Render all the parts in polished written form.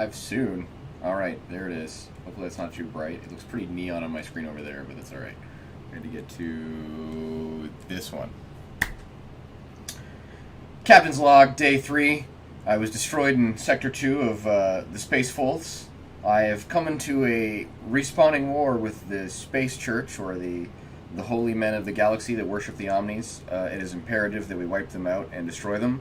Live soon. Alright, there it is. Hopefully that's not too bright. It looks pretty neon on my screen over there, but that's alright. I had to get to this one. Captain's Log, Day 3. I was destroyed in Sector 2 of the Space Folds. I have come into a respawning war with the Space Church, or the holy men of the galaxy that worship the Omnis. It is imperative that we wipe them out and destroy them.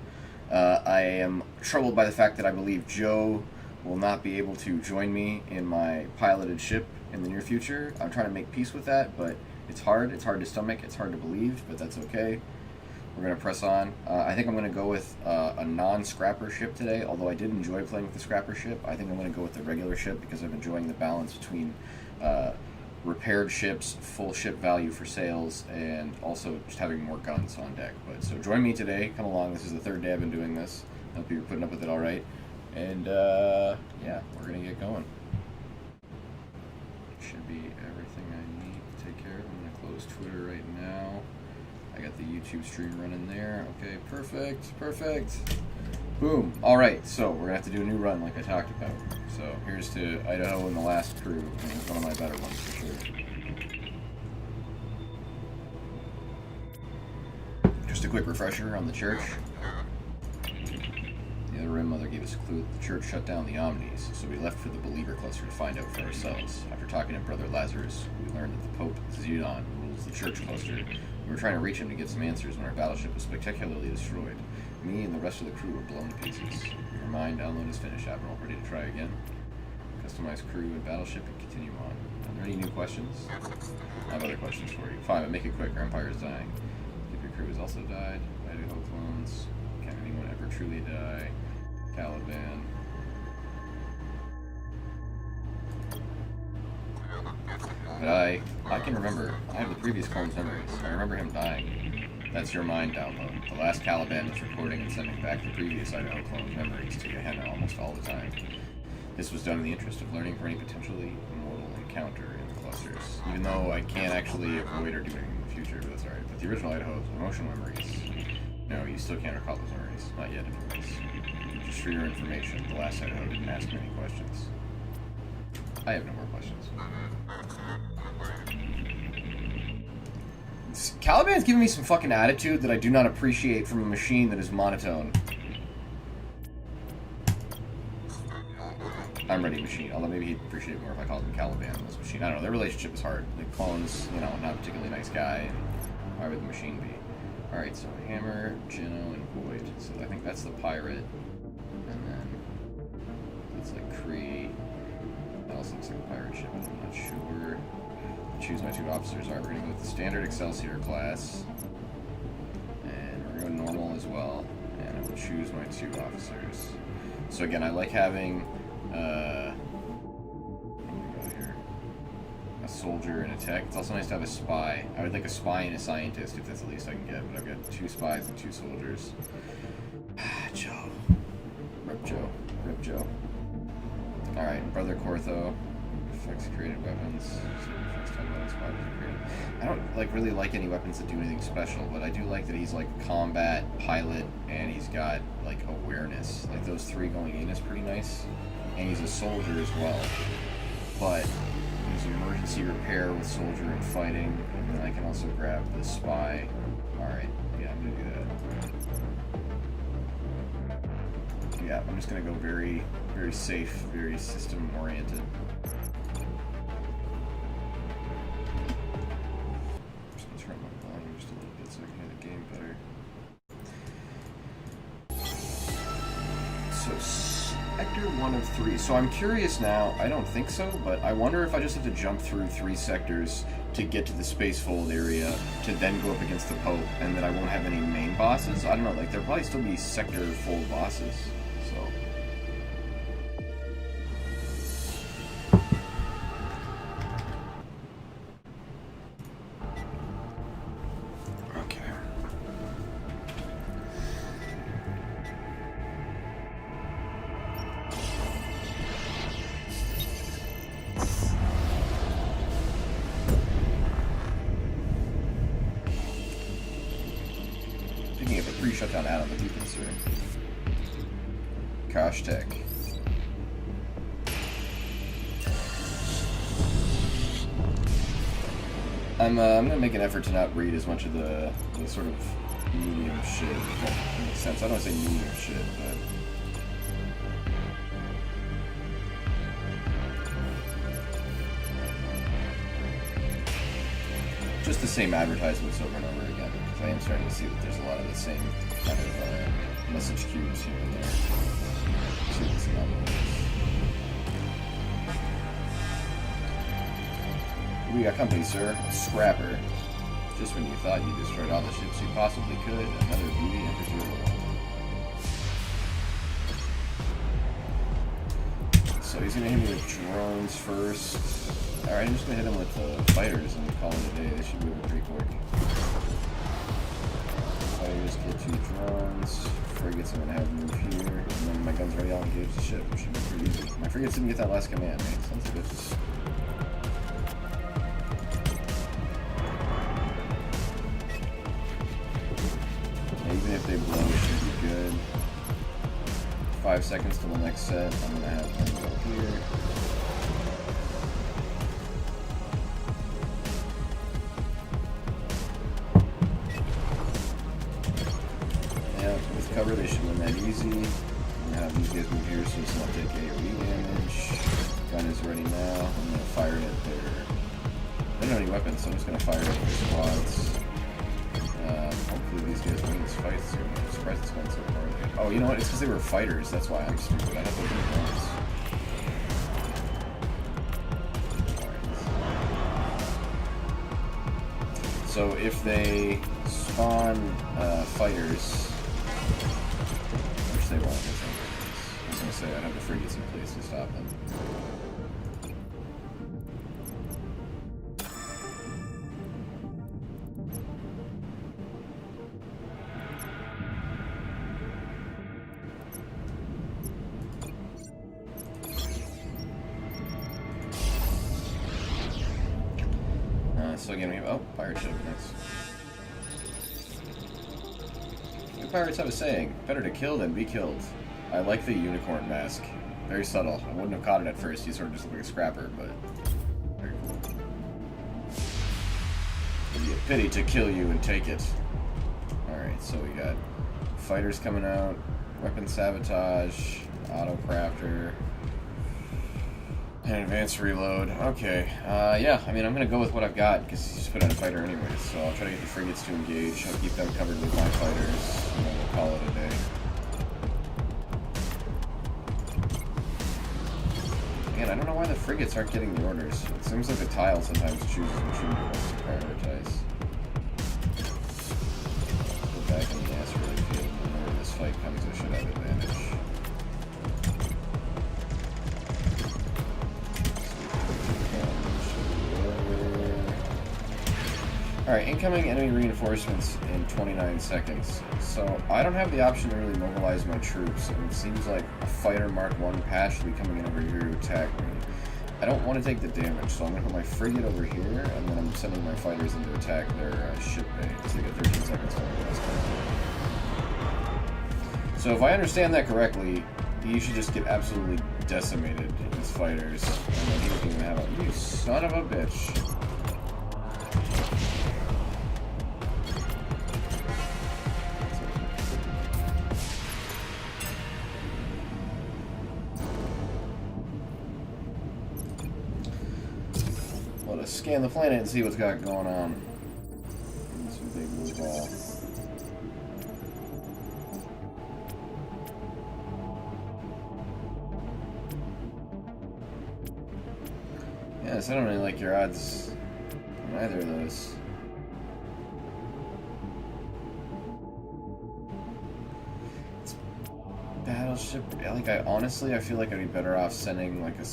I am troubled by the fact that I believe Joe will not be able to join me in my piloted ship in the near future. I'm trying to make peace with that, but it's hard. It's hard to stomach. It's hard to believe, but that's okay. We're going to press on. I think I'm going to go with a non-scrapper ship today, although I did enjoy playing with the scrapper ship. I think I'm going to go with the regular ship because I'm enjoying the balance between repaired ships, full ship value for sales, and also just having more guns on deck. But so join me today. Come along. This is the third day I've been doing this. I hope you're putting up with it all right. And yeah, we're going to get going. Should be everything I need to take care of. I'm going to close Twitter right now. I got the YouTube stream running there. Okay, perfect, perfect. Boom. All right, so we're going to have to do a new run like I talked about. So here's to Idaho and the last crew. And it's one of my better ones for sure. Just a quick refresher on the church. The other Rim Mother gave us a clue that the church shut down the Omnis, so we left for the Believer Cluster to find out for ourselves. After talking to Brother Lazarus, we learned that the Pope Zedon rules the church cluster. We were trying to reach him to get some answers when our battleship was spectacularly destroyed. Me and the rest of the crew were blown to pieces. Your mind download is finished, Admiral. Ready to try again? Customize crew and battleship and continue on. Are there any new questions? I have other questions for you. Fine, but make it quick. Our empire is dying. If your crew has also died. Idaho clones. Can anyone ever truly die? Caliban. But I can remember. I have the previous clone's memories. I remember him dying. That's your mind download. The last Caliban was recording and sending back the previous Idaho clone's memories to Gehenna almost all the time. This was done in the interest of learning for any potentially immortal encounter in the clusters. Even though I can't actually avoid or do anything in the future, but that's alright. But the original Idaho's emotional memories. No, you still can't recall those memories. Not yet, anyways. Just for your information, the last Idaho didn't ask many questions. I have no more questions. Caliban's giving me some fucking attitude that I do not appreciate from a machine that is monotone. I'm ready, machine. Although maybe he'd appreciate it more if I called him Caliban than this machine. I don't know. Their relationship is hard. The clone's, you know, not a particularly nice guy. Why would the machine be? Alright, so Hammer, Gino, and Void. So I think that's the pirate. And then that's like Kree. That also looks like a pirate ship, but I'm not sure. Choose my two officers. Alright, we're gonna go with the standard Excelsior class. And we're gonna go normal as well. And I will choose my two officers. So again, I like having a soldier and a tech. It's also nice to have a spy. I would like a spy and a scientist if that's the least I can get, but I've got two spies and two soldiers. Joe. Rip Joe. Rip Joe. Alright, Brother Cortho. Effects created weapons. I don't like really like any weapons that do anything special, but I do like that he's like combat, pilot, and he's got like awareness. Like those three going in is pretty nice. And he's a soldier as well. But there's emergency repair with soldier and fighting, and then I can also grab the spy. Alright, yeah, I'm gonna do that. Yeah, I'm just gonna go very, very safe, very system oriented. Sector 1 of 3. So I'm curious now, I don't think so, but I wonder if I just have to jump through 3 sectors to get to the Spacefold area to then go up against the Pope, and that I won't have any main bosses. I don't know, like there'll probably still be sector fold bosses, so. Shut down out of the beacon, sir. Kosh Tech. I'm gonna make an effort to not read as much of the sort of medium shit. If that makes sense. I don't want to say medium shit, but just the same advertisements over and over again. Because I am starting to see that there's a lot of the same kind of message cubes here and there. See what's the number is. We got company, sir. A scrapper. Just when you thought you destroyed all the ships you possibly could, another beauty enters your world. So he's gonna hit me with drones first. Alright, I'm just gonna hit him with the fighters and call it a day. They should be moving pretty quick. Fighters get 2 drones. Frigates I'm gonna have move here. And then my gun's ready, I'll engage the ship. Which should be pretty easy. My frigates didn't get that last command, right? Sounds like it's... Even if they blow, it should be good. 5 seconds till the next set. I'm gonna have them go here. Yeah, with cover they should win that easy. I'm gonna have these guys move here so it's not take AoE damage. Gun is ready now. I'm gonna fire it at their... They don't have any weapons, so I'm just gonna fire it at their squads. Hopefully these guys win this fight. I'm surprised it's going so far. Oh, you know what? It's because they were fighters. That's why I'm stupid. I have those ones. So if they spawn fighters, which they won't, I was going to say I'd have the frigates in place to stop them. So again, we have, oh, pirate ship, nice. The pirates have a saying, better to kill than be killed. I like the unicorn mask. Very subtle. I wouldn't have caught it at first, he sort of just looked like a scrapper, but very cool. It'd be a pity to kill you and take it. Alright, so we got fighters coming out, weapon sabotage, auto crafter, and advanced reload. Okay, yeah, I mean, I'm gonna go with what I've got, because he's just put out a fighter anyway, so I'll try to get the frigates to engage. I'll keep them covered with my fighters, and then we'll call it a day. Man, I don't know why the frigates aren't getting the orders. It seems like the tile sometimes chooses which unit it wants to prioritize. Go back in the ass really field, whenever this fight comes, I should have advantage. Alright, incoming enemy reinforcements in 29 seconds. So, I don't have the option to really mobilize my troops, and it seems like a fighter Mark 1 patch should be coming in over here to attack me. I don't want to take the damage, so I'm going to put my frigate over here, and then I'm sending my fighters in to attack their ship bay. So they get 13 seconds on the last turn. So if I understand that correctly, he should just get absolutely decimated, his fighters, and then he doesn't even have a... You son of a bitch. Let us scan the planet and see what's got going on. This big blue ball. Yes, I don't really like your odds on either of those. Battleship, like I feel like I'd be better off sending like a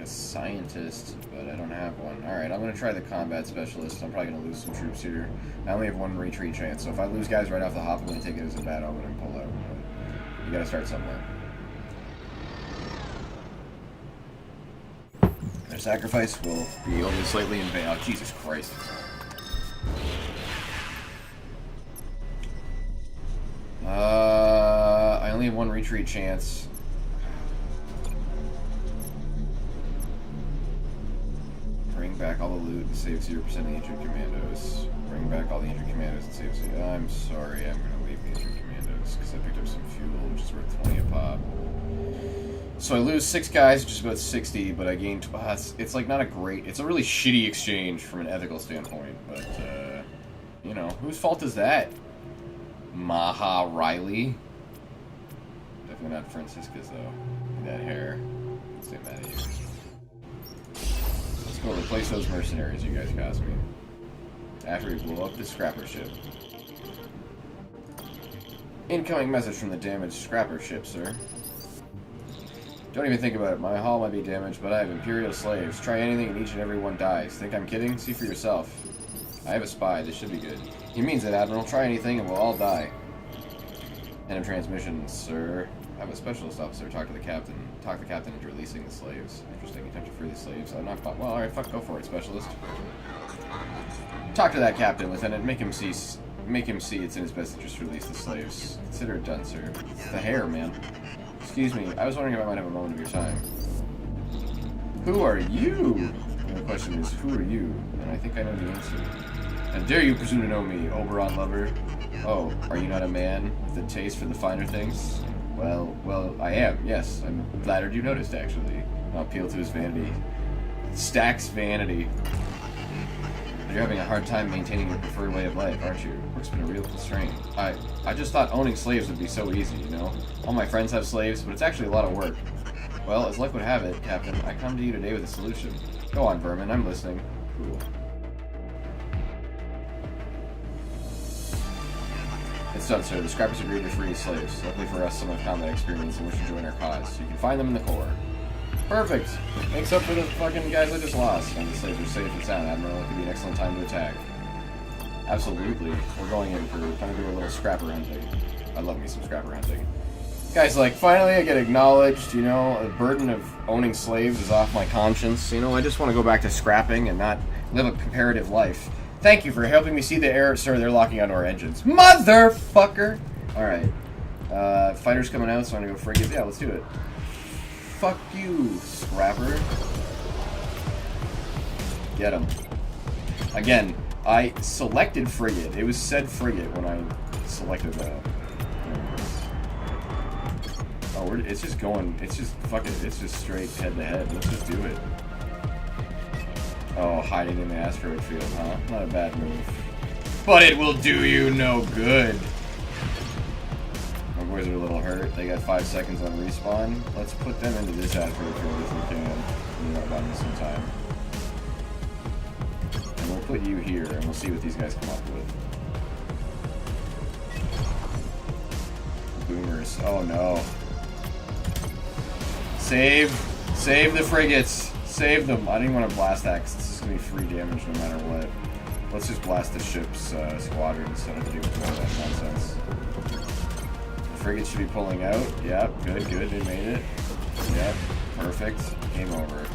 scientist, but I don't have one. Alright, I'm gonna try the combat specialist. I'm probably gonna lose some troops here. I only have 1 retreat chance, so if I lose guys right off the hop, I'm gonna take it as a bad omen and pull out. But you gotta start somewhere. Their sacrifice will be only slightly in vain. Oh, Jesus Christ. I only have 1 retreat chance. Bring Bring back all the loot and save 0% of the injured commandos. Bring back all the injured commandos and save 0. I'm sorry, I'm gonna leave the injured commandos because I picked up some fuel, which is worth 20 a pop. So I lose 6 guys, which is about 60, but I gain... it's like not a great... It's a really shitty exchange from an ethical standpoint, but, you know, whose fault is that? Maha Riley? Definitely not Francisca's, though. That hair. Let's get that out of here. Let's go replace those mercenaries you guys cost me. After we blow up the scrapper ship. Incoming message from the damaged scrapper ship, sir. Don't even think about it. My hull might be damaged, but I have Imperial slaves. Try anything and each and every one dies. Think I'm kidding? See for yourself. I have a spy. This should be good. He means it, Admiral. Try anything and we'll all die. End of transmission, sir. I have a specialist officer. Talk to the captain. Talk the captain into releasing the slaves. Interesting. Attempt to free the slaves. I'm not... Well, alright, fuck, go for it, specialist. Talk to that captain, Lieutenant. Make him see it's in his best interest to release the slaves. Consider it done, sir. The hair, man. Excuse me, I was wondering if I might have a moment of your time. Who are you? And the question is, who are you? And I think I know the answer. And dare you presume to know me, Oberon lover? Oh, are you not a man with a taste for the finer things? Well, I am, yes. I'm flattered you noticed, actually. I'll appeal to his vanity. Stack's vanity. You're having a hard time maintaining your preferred way of life, aren't you? Work's been a real constraint. I just thought owning slaves would be so easy, you know? All my friends have slaves, but it's actually a lot of work. Well, as luck would have it, Captain, I come to you today with a solution. Go on, Vermin, I'm listening. Cool. It's done, sir. The scrappers agreed to free slaves. Luckily for us, some have combat experience and wish to join our cause. You can find them in the Corps. Perfect! Makes up for the fucking guys I just lost. And the slaves are safe and sound, Admiral. It could be an excellent time to attack. Absolutely. We're going in for kind of do a little scrapper hunting. I love me some scrapper hunting. Guys, like, finally I get acknowledged, you know, the burden of owning slaves is off my conscience. You know, I just want to go back to scrapping and not live a comparative life. Thank you for helping me see the error. Sir, they're locking onto our engines. Motherfucker! Alright. Fighters coming out, so I'm gonna go frigate. Yeah, let's do it. Fuck you, scrapper. Get him. Again, I selected frigate. It was said frigate when I selected that. Oh, it's just going. It's just fucking. It's just straight head to head. Let's just do it. Oh, hiding in the asteroid field, huh? Not a bad move. But it will do you no good. My boys are a little hurt. They got 5 seconds on respawn. Let's put them into this asteroid field if we can. You know, buy me some time. And we'll put you here, and we'll see what these guys come up with. Boomers. Oh no. Save the frigates. Save them. I didn't want to blast that because this is going to be free damage no matter what. Let's just blast the ship's squadron instead of dealing with all that nonsense. The frigates should be pulling out. Yep, good. They made it. Yep, perfect. Game over.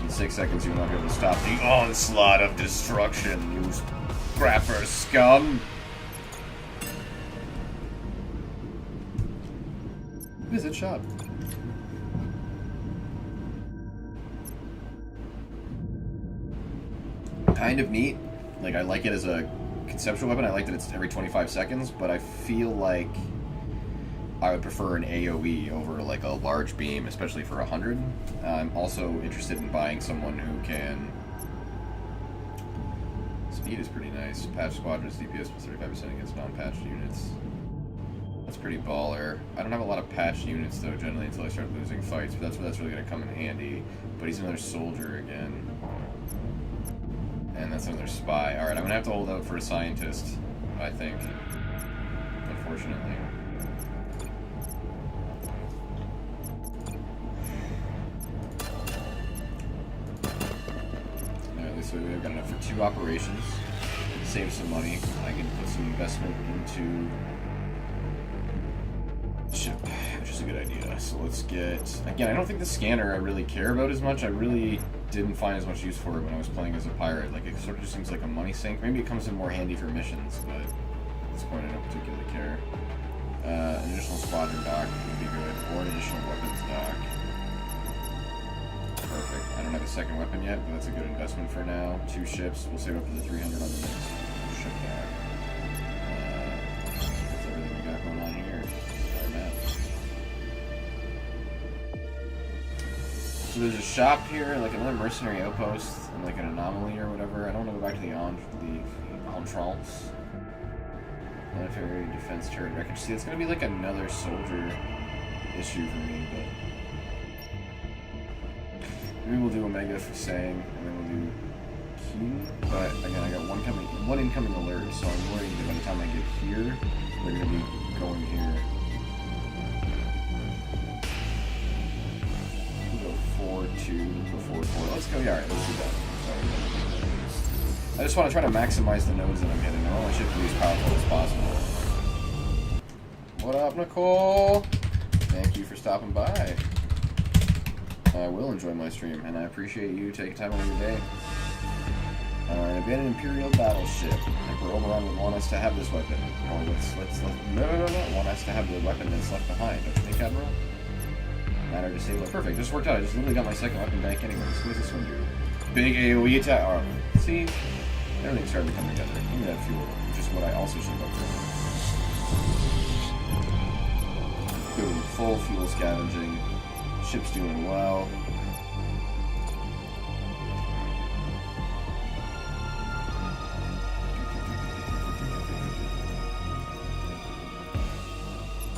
In 6 seconds, you will not be able to stop the onslaught of destruction, you scrapper scum. Visit shop. Kind of neat. Like, I like it as a conceptual weapon. I like that it's every 25 seconds, but I feel like I would prefer an AoE over like a large beam, especially for 100. I'm also interested in buying someone who can... Speed is pretty nice. Patch squadrons, DPS plus 35% against non-patched units. That's pretty baller. I don't have a lot of patched units though, generally, until I start losing fights, but that's where that's really going to come in handy. But he's another soldier again. And that's another spy. Alright, I'm going to have to hold out for a scientist, I think. Unfortunately. Alright, this way we've got enough for 2 operations. Save some money. I can put some investment into ship, which is a good idea. So let's get... Again, I don't think the scanner I really care about as much. I really didn't find as much use for it when I was playing as a pirate. Like, it sort of just seems like a money sink. Maybe it comes in more handy for missions, but at this point I don't particularly care. An additional squadron dock would be good, or an additional weapons dock. Perfect. I don't have the second weapon yet, but that's a good investment for now. 2 ships. We'll save up to the 300 on the next ship back. That's everything we got going on here. Our map. So there's a shop here, like another mercenary outpost, and like an anomaly or whatever. I don't want to go back to the Entrance. Military defense turret wreckage. See, it's going to be like another soldier issue for me, but maybe we'll do Omega for Sang, and then we'll do Keen. But again, I got one incoming alert, so I'm worried that by the time I get here, they're going to be going here. We'll go 4-2 before 4. Let's go. Yeah, alright, let's do that. Sorry. I just want to try to maximize the nodes that I'm hitting. I want my ship to be as powerful as possible. What up, Nicole? Thank you for stopping by. I will enjoy my stream, and I appreciate you taking time out of your day. An abandoned Imperial battleship. Emperor Oberon would want us to have this weapon. Or no. Want us to have the weapon that's left behind. Don't you think, Admiral? Matter disable. Perfect. Just worked out. I just literally got my second weapon back anyways. What does this one do? Big AoE attack. Oh, see? Everything's starting to come together. Give me that fuel, which is what I also should go for. Doing full fuel scavenging. Ship's doing well.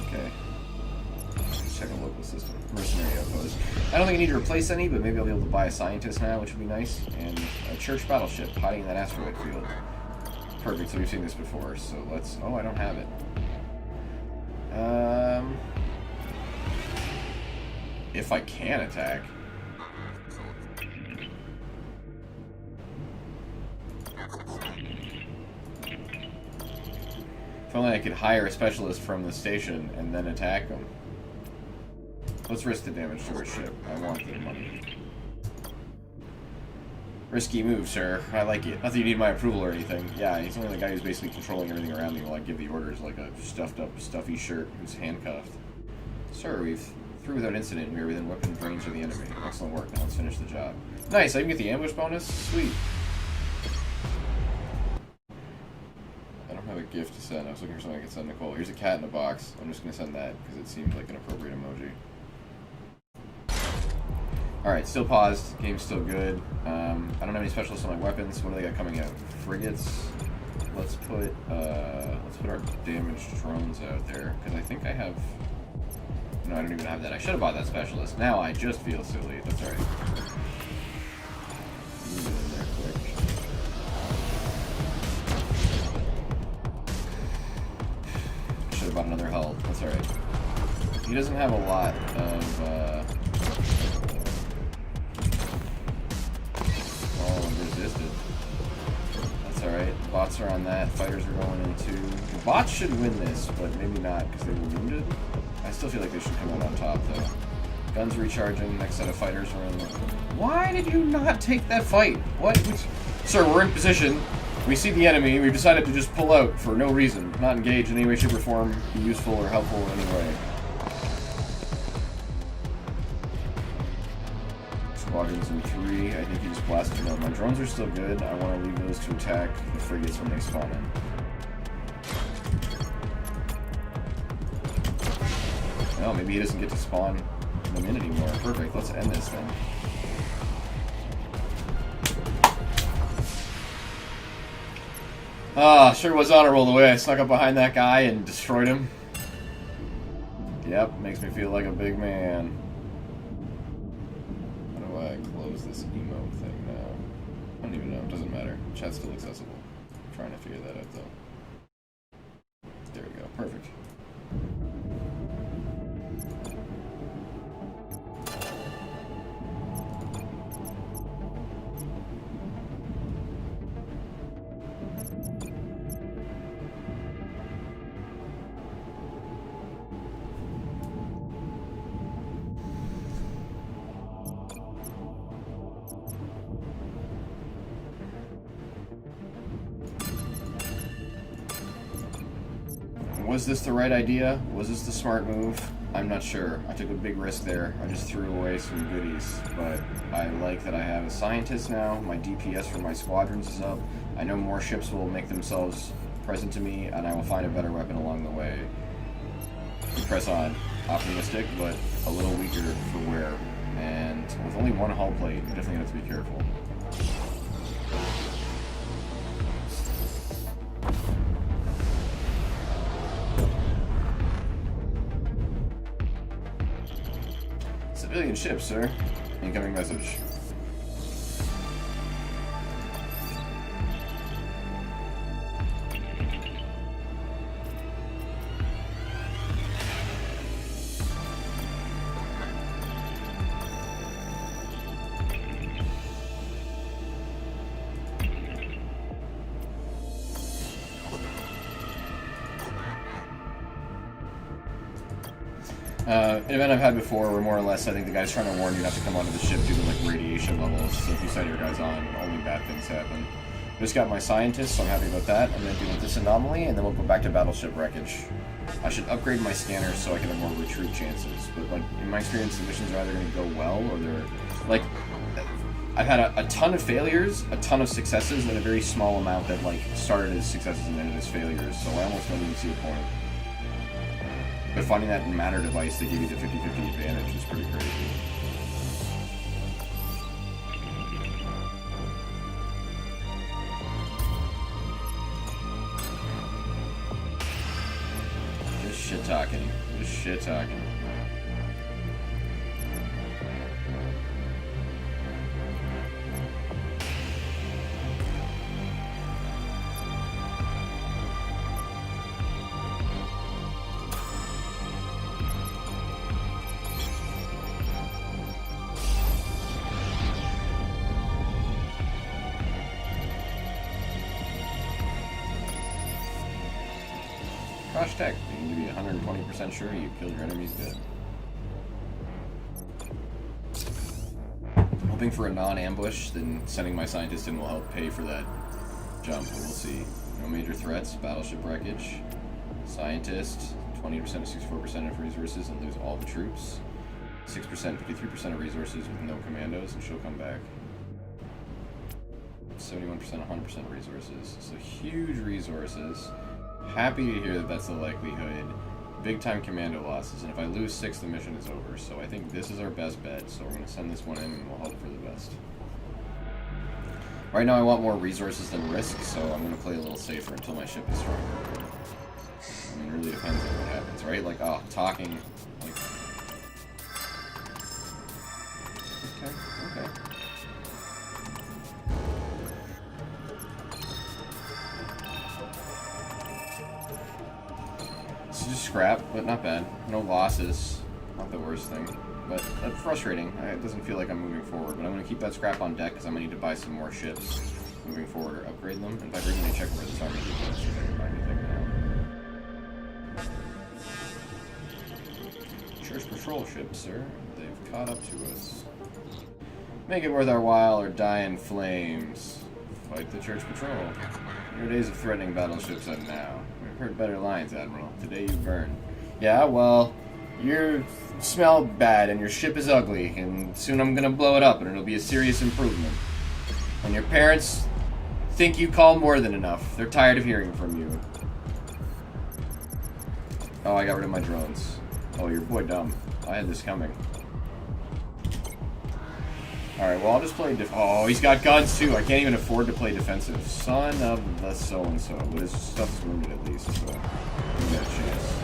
Okay. Let's check a local system. Mercenary outpost. I don't think I need to replace any, but maybe I'll be able to buy a scientist now, which would be nice. And a church battleship hiding in that asteroid field. Perfect, so we've seen this before, so let's... Oh, I don't have it. If I can attack. If only I could hire a specialist from the station and then attack them. Let's risk the damage to our ship. I want the money. Risky move, sir. I like it. Not that you need my approval or anything. Yeah, he's only the guy who's basically controlling everything around me while I give the orders, like a stuffed up, stuffy shirt who's handcuffed. Sir, we've through without incident. We are within weapon range of the enemy. Excellent work. Now let's finish the job. Nice. I can get the ambush bonus. Sweet. I don't have a gift to send. I was looking for something I could send Nicole. Here's a cat in a box. I'm just going to send that because it seems like an appropriate emoji. Alright, still paused. Game's still good. I don't have any specialists on my weapons. What do they got coming out? Frigates. Let's put our damaged drones out there. Because I think I have... No, I don't even have that. I should have bought that specialist. Now I just feel silly. That's alright. Move it in there quick. Should have bought another hull. That's alright. He doesn't have a lot of... resisted. That's alright. Bots are on that. Fighters are going into... The bots should win this, but maybe not because they were wounded. I still feel like they should come out on top, though. Guns recharging. Next set of fighters are in. Why did you not take that fight? What? Sir, we're in position. We see the enemy. We've decided to just pull out for no reason. Not engage in any way, shape, or form. Be useful or helpful in any way. Squadrons in 3. I think he just blasted them out. My drones are still good. I want to leave those to attack the frigates when they spawn in. Oh, maybe he doesn't get to spawn them in anymore. Perfect. Let's end this then. Ah, sure was honorable the way I snuck up behind that guy and destroyed him. Yep, makes me feel like a big man. How do I close this emote thing now? I don't even know. It doesn't matter. Chat's still accessible. I'm trying to figure that out, though. There we go. Perfect. Was this the right idea? Was this the smart move? I'm not sure. I took a big risk there. I just threw away some goodies, but I like that I have a scientist now. My DPS for my squadrons is up. I know more ships will make themselves present to me, and I will find a better weapon along the way. Press on. Optimistic, but a little weaker for wear. And with only one hull plate, you definitely have to be careful. Civilian ship, sir. Incoming message. An event I've had before where more or less I think the guy's trying to warn you not to come onto the ship due to like radiation levels, so if you set your guys on, only bad things happen. Just got my scientist, so I'm happy about that. I'm going to deal with this anomaly, and then we'll go back to battleship wreckage. I should upgrade my scanner so I can have more retreat chances, but like, in my experience, the missions are either going to go well, or they're... Like, I've had a ton of failures, a ton of successes, and a very small amount that like started as successes and ended as failures, so I almost don't even see a point. But finding that matter device that gave you the 50-50 advantage is pretty crazy. Just shit talking. Just shit talking. Crash tech, you can be 120% sure you killed your enemies dead. Hoping for a non-ambush, then sending my scientist in will help pay for that jump, but we'll see. No major threats, battleship wreckage, scientist, 20% to 64% of resources and lose all the troops, 6%, 53% of resources with no commandos and she'll come back. 71%, 100% of resources, so huge resources. Happy to hear that that's the likelihood. Big time commando losses, and if I lose 6, the mission is over. So I think this is our best bet, so we're going to send this one in and we'll hope for the best. Right now I want more resources than risk, so I'm going to play a little safer until my ship is stronger. I mean, it really depends on what happens, right? Like, oh, talking, like... Okay. Just scrap, but not bad. No losses. Not the worst thing. But that's frustrating. It doesn't feel like I'm moving forward. But I'm going to keep that scrap on deck because I'm going to need to buy some more ships moving forward or upgrade them. In fact, we're going to check where this army is. See if I can find anything now. Church patrol ships, sir. They've caught up to us. Make it worth our while or die in flames. Fight the church patrol. Your days of threatening battleships end now. Heard better lines, Admiral. Today you burn. Yeah, well, you smell bad and your ship is ugly, and soon I'm gonna blow it up and it'll be a serious improvement. And your parents think you call more than enough. They're tired of hearing from you. Oh, I got rid of my drones. Oh, your boy dumb. I had this coming. Alright, well, I'll just play oh, he's got guns, too. I can't even afford to play defensive. Son of the so-and-so. But his stuff's wounded, at least, so we got a chance.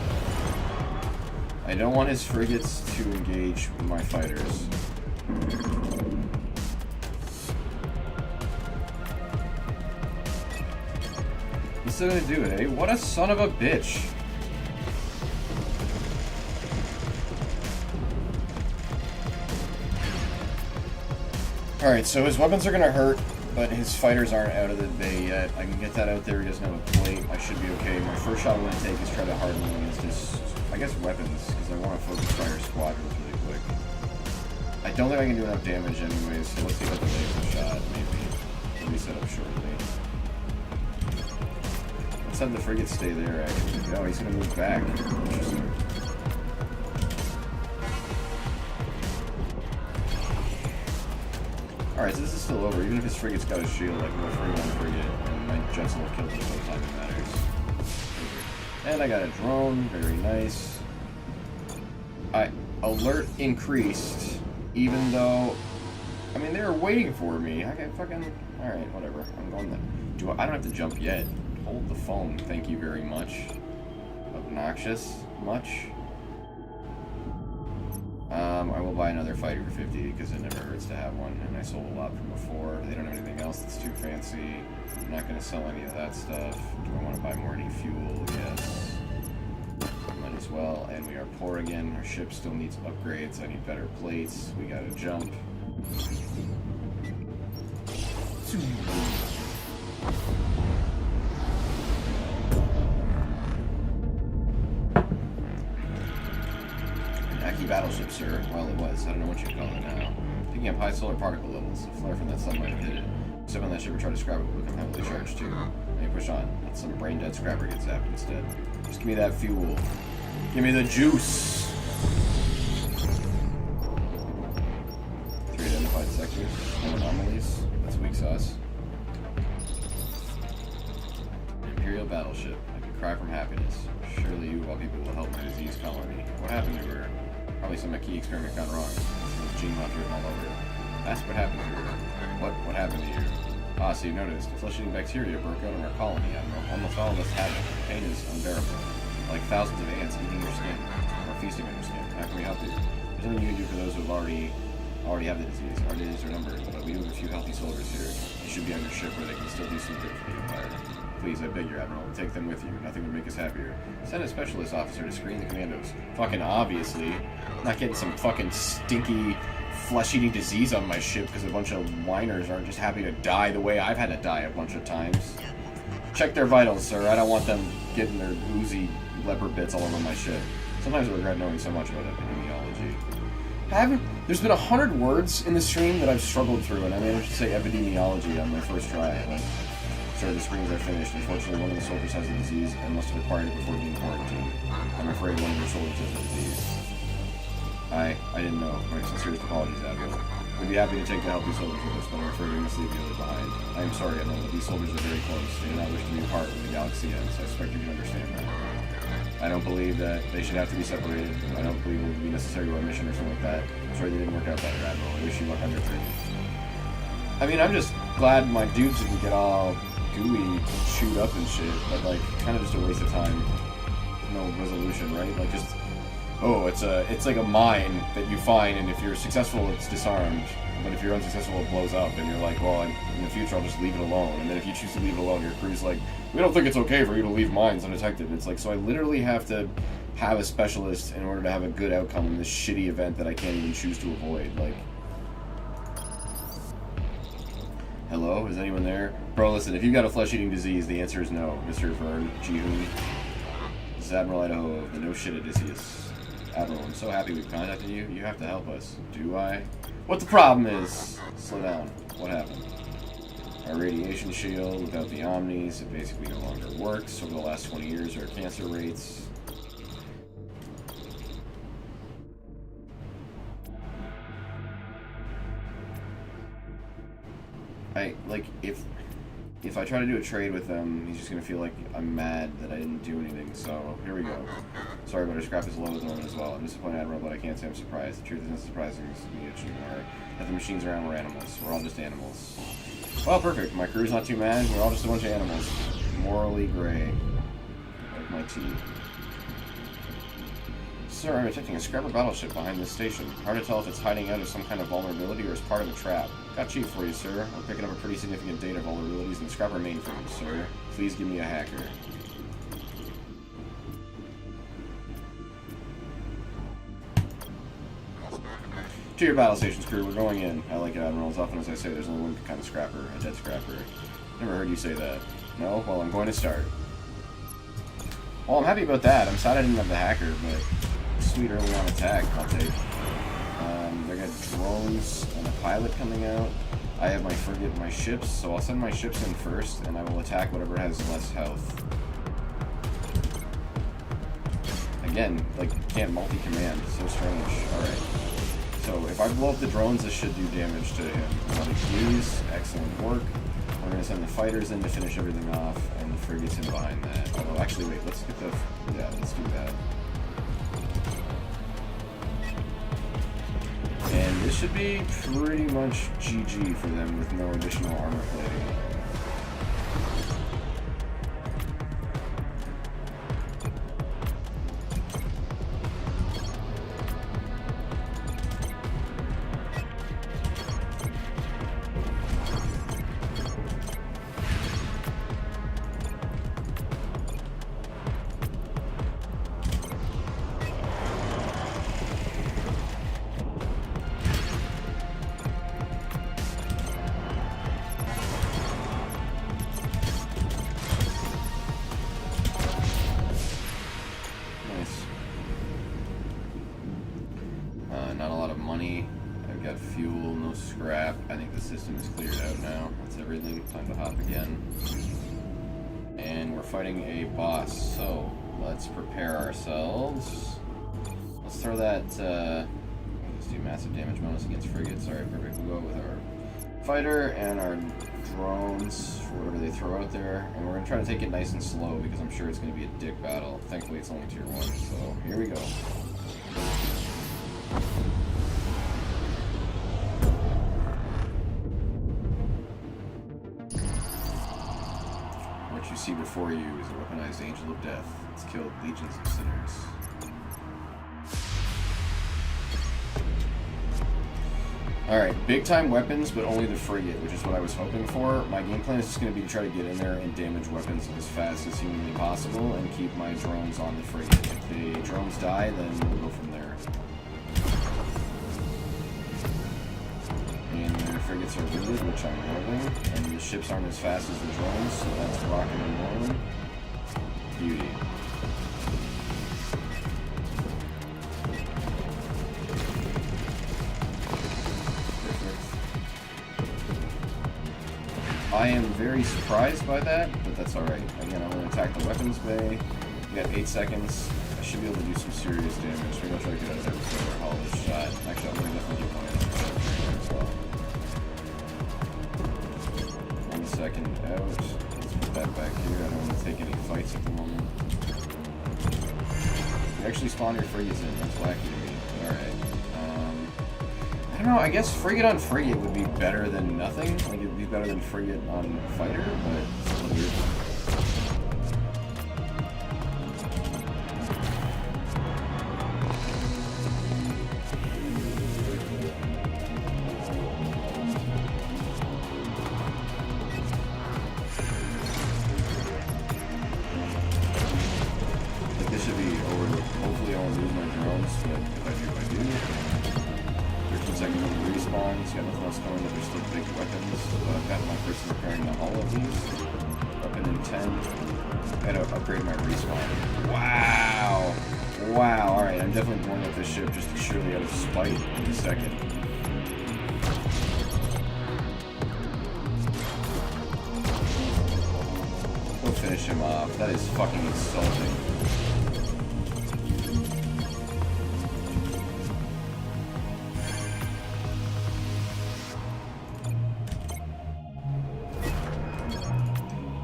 I don't want his frigates to engage my fighters. He's still gonna do it, eh? What a son of a bitch. Alright, so his weapons are going to hurt, but his fighters aren't out of the bay yet. I can get that out there. He doesn't have a plate. I should be okay. My first shot I'm going to take is try to harden him against his, I guess, weapons, because I want to focus fire squadrons really quick. I don't think I can do enough damage anyways, so let's see about the laser shot, maybe. Let me set up shortly. Let's have the frigate stay there, actually. Oh, he's going to move back. Interesting. Alright, so this is still over. Even if his frigate's got a shield, I can go frigate on frigate, and my jets will kill it by the time it matters. And I got a drone, very nice. Alert increased, even though, I mean, they were waiting for me. I got fucking, alright, whatever. I'm going to, I don't have to jump yet. Hold the phone, thank you very much. Obnoxious, much. I will buy another fighter for 50 because it never hurts to have one, and I sold a lot from before. They don't have anything else that's too fancy. I'm not going to sell any of that stuff. Do I want to buy more any fuel? Yes. Might as well. And we are poor again. Our ship still needs upgrades. I need better plates. We got to jump. Battleship, sir. Well, it was. I don't know what you call it now. Picking up high solar particle levels. A flare from that sun might have hit it. Step on that ship or try to scrap it will become heavily charged too. Maybe push on. Let some brain dead scrapper get zapped instead. Just give me that fuel. Give me the juice. 3 identified sectors. No anomalies. That's weak sauce. An Imperial battleship. I can cry from happiness. Surely you, while people will help my disease colony. What happened to her? Probably some key experiment gone wrong. There's gene mods written all over it. Ask what happened to her. What happened to you? Ah, so you noticed. Flesh-eating bacteria broke out in our colony. Almost all of us have it. Pain is unbearable. Like thousands of ants eating your skin. Or feasting on your skin. How can we help you? There's nothing you can do for those who have already have the disease. Our days are numbered, but we do have a few healthy soldiers here. You should be on your ship where they can still do some good for the Empire. Please, I beg your Admiral, take them with you. Nothing would make us happier. Send a specialist officer to screen the commandos. Fucking obviously. I'm not getting some fucking stinky flesh-eating disease on my ship because a bunch of whiners aren't just happy to die the way I've had to die a bunch of times. Check their vitals, sir. I don't want them getting their oozy leopard bits all over my ship. Sometimes I regret knowing so much about epidemiology. There's been 100 words in the stream that I've struggled through, and I managed to say epidemiology on my first try. Like, sir, the screens are finished. Unfortunately, one of the soldiers has the disease and must have acquired it before being quarantined. I'm afraid one of your soldiers has the disease. I didn't know. My sincerest apologies, Admiral. We'd be happy to take the healthy soldiers with us, but I'm afraid we must leave the others behind. I am sorry, Admiral, but these soldiers are very close. They do not wish to be apart when the galaxy ends. I expect you can understand that. I don't believe that they should have to be separated. I don't believe it would be necessary to a mission or something like that. I'm sorry they didn't work out better, Admiral. I wish you luck on your journey. I mean, I'm just glad my dudes didn't get all gooey, chewed up and shit, but like, kind of just a waste of time. No resolution, right? Like, just, oh, it's like a mine that you find, and if you're successful, it's disarmed. But if you're unsuccessful, it blows up, and you're like, well, in the future, I'll just leave it alone. And then if you choose to leave it alone, your crew's like, we don't think it's okay for you to leave mines undetected. It's like, so I literally have to have a specialist in order to have a good outcome in this shitty event that I can't even choose to avoid. Like, hello? Is anyone there? Bro, listen, if you've got a flesh-eating disease, the answer is no, Mr. Vern Jihoon. This is Admiral Idaho of the No Shit Odysseus. Admiral, I'm so happy we've contacted you. You have to help us. Do I? What the problem is? Slow down. What happened? Our radiation shield, without the Omnis, it basically no longer works. Over the last 20 years, our cancer rates. If I try to do a trade with them, he's just going to feel like I'm mad that I didn't do anything, so here we go. Sorry, but our scrap is low at the moment as well. I'm disappointed, Admiral, but I can't say I'm surprised. The truth isn't surprising to me anymore. That the machines around were animals. We're all just animals. Well, perfect. My crew's not too mad. We're all just a bunch of animals. Morally gray. Like my teeth. Sir, I'm detecting a scrapper battleship behind this station. Hard to tell if it's hiding out of some kind of vulnerability or is part of a trap. Got chief for you, sir. I'm picking up a pretty significant data vulnerabilities in the scrapper mainframe, sir. Please give me a hacker. To your battle stations, crew. We're going in. I like it, Admiral. As often as I say, there's only one kind of scrapper, a dead scrapper. Never heard you say that. No? Well, I'm going to start. Well, I'm happy about that. I'm sad I didn't have the hacker, but sweet early on attack, I'll take. They got drones and a pilot coming out. I have my frigate and my ships, so I'll send my ships in first, and I will attack whatever has less health. Again, like, can't multi-command. So strange. Alright. So if I blow up the drones, this should do damage to him. Use, excellent work. We're going to send the fighters in to finish everything off, and the frigates in behind that. Although, actually, wait, let's get the... Yeah, let's do that. And this should be pretty much GG for them with no additional armor plating. Not a lot of money. I've got fuel, no scrap. I think the system is cleared out now. That's everything. Time to hop again. And we're fighting a boss, so let's prepare ourselves. Let's throw that, let's do massive damage bonus against frigates. Alright, perfect. We'll go with our fighter and our drones for whatever they throw out there. And we're going to try to take it nice and slow because I'm sure it's going to be a dick battle. Thankfully it's only tier 1, so here we go. What you see before you is a weaponized angel of death. It's killed legions of sinners. Alright, big time weapons, but only the frigate, which is what I was hoping for. My game plan is just going to be to try to get in there and damage weapons as fast as humanly possible and keep my drones on the frigate. If the drones die, then we'll go from there. And their frigates are wounded, which I'm loving, and the ships aren't as fast as the drones, so that's rocking and rolling. Beauty. I am very surprised by that, but that's alright. Again, I'm going to attack the weapons bay. We got 8 seconds. I should be able to do some serious damage. We're going to try to get out of there before I haul this shot. Actually, I'm going to definitely get my as well. 1 second out. Let's put that back here. I don't want to take any fights at the moment. You actually spawn your frigates in. That's wacky to me. Alright. I don't know, I guess frigate on frigate would be better than nothing. Like, it would be better than frigate on fighter, but it's a little weird. Like, this should be over. Hopefully I won't lose my drones, but if I do, I do. 13 seconds on the respawn, he's got nothing else going, but there's still big weapons. I've got my person repairing all of these. Weapon in 10. I gotta upgrade my respawn. Wow! Wow, alright, I'm definitely blowing up this ship just surely out of spite in a second. We'll finish him off. That is fucking insulting.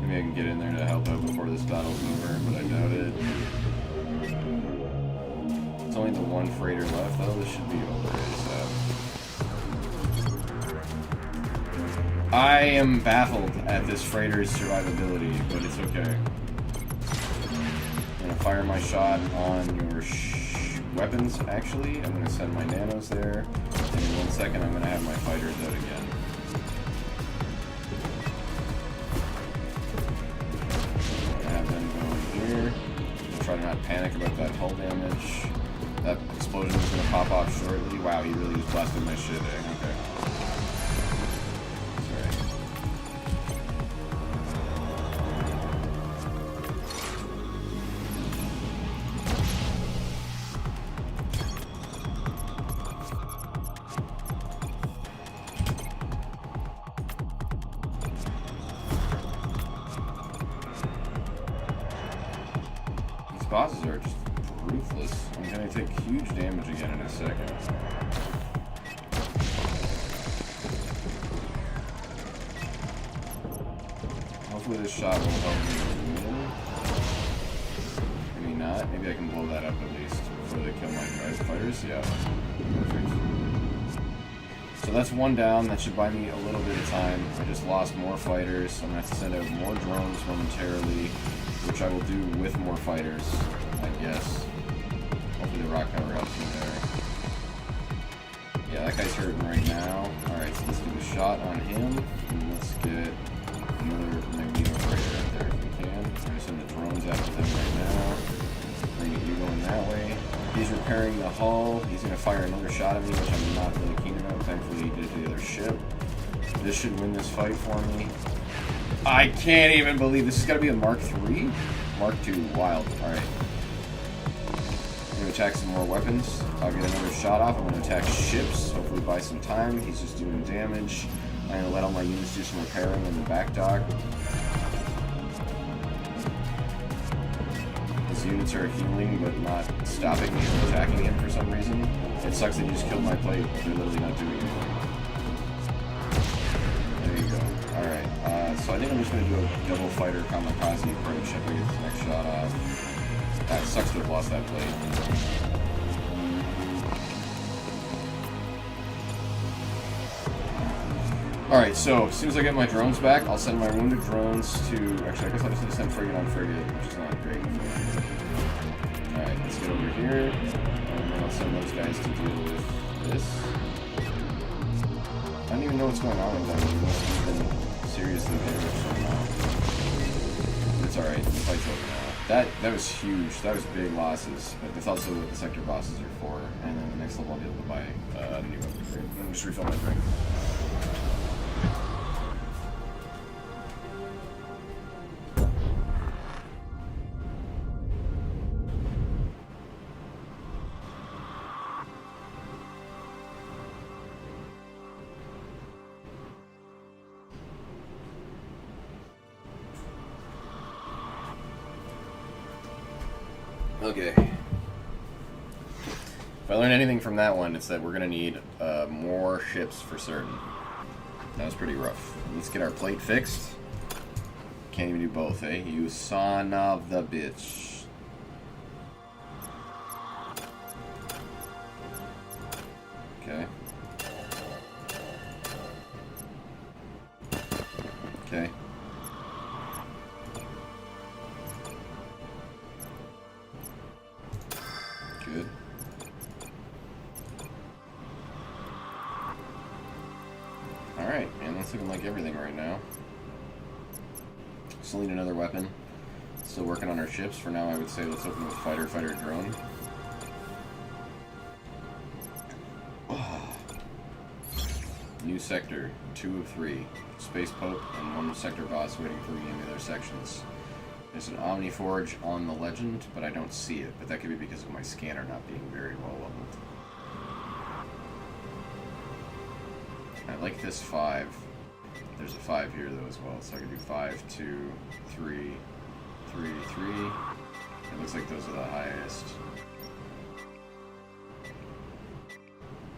Maybe I can get in there to help out before this battle's over, but I doubt it. It's only the one freighter left, though. This should be over ASAP. I am baffled at this freighter's survivability, but it's okay. I'm gonna fire my shot on your weapons, actually. I'm gonna send my nanos there, and in 1 second I'm gonna have my fighters out again. Try to not panic about that hull damage. That explosion is going to pop off shortly. Wow, he really just blasted my shit, eh? Okay. Sorry. Bosses are just ruthless. I'm gonna take huge damage again in a second. hopefully this shot will help me win. Maybe not. Maybe I can blow that up at least before they kill my fighters. Yeah. Perfect. So that's one down. That should buy me a little bit of time. I just lost more fighters. So I'm going to have to send out more drones momentarily, which I will do with more fighters, I guess. Hopefully the rock power helps me there. Yeah, that guy's hurting right now. Alright, so let's do a shot on him. And let's get another Magneto Freighter out there if we can. I'm going to send the drones out with him right now. Bring you going that way. He's repairing the hull. He's going to fire another shot at me, which I'm not really keen about. Thankfully, he did it to the other ship. This should win this fight for me. I can't even believe this is going to be a Mark III? Mark II, wild. Alright. I'm going to attack some more weapons. I'll get another shot off. I'm going to attack ships. Hopefully buy some time. He's just doing damage. I'm going to let all my units do some repairing in the back dock. His units are healing, but not stopping me from attacking him for some reason. It sucks that he just killed my plate. They're literally not doing anything. There you go. Alright, so I think I'm just going to do a double fighter kamikaze approach if I get this next shot off. That sucks to have lost that plate. Alright, so as soon as I get my drones back, I'll send my wounded drones to... Actually, I guess I'll just send frigate on frigate, which is not great. Alright, let's get over here. And then I'll send those guys to deal with this. I don't even know what's going on with them. They must have been seriously damaged somehow. It's alright, the fight's over now. That was huge. That was big losses. But that's also what the sector bosses are for. And then the next level I'll be able to buy a new upgrade. Let me just refill my drink. Okay. If I learn anything from that one, it's that we're going to need more ships for certain. That was pretty rough. Let's get our plate fixed. Can't even do both, eh? You son of the bitch. Okay. Okay. Good. Alright, man, that's looking like everything right now. Still need another weapon. Still working on our ships. For now, I would say let's open with fighter, drone. New sector, 2 of 3. Space Pope and 1 sector boss waiting for me in the other sections. There's an Omniforge on the legend, but I don't see it. But that could be because of my scanner not being very well leveled. I like this 5. There's a 5 here though as well, so I can do 5, 2, 3, 3, 3. It looks like those are the highest.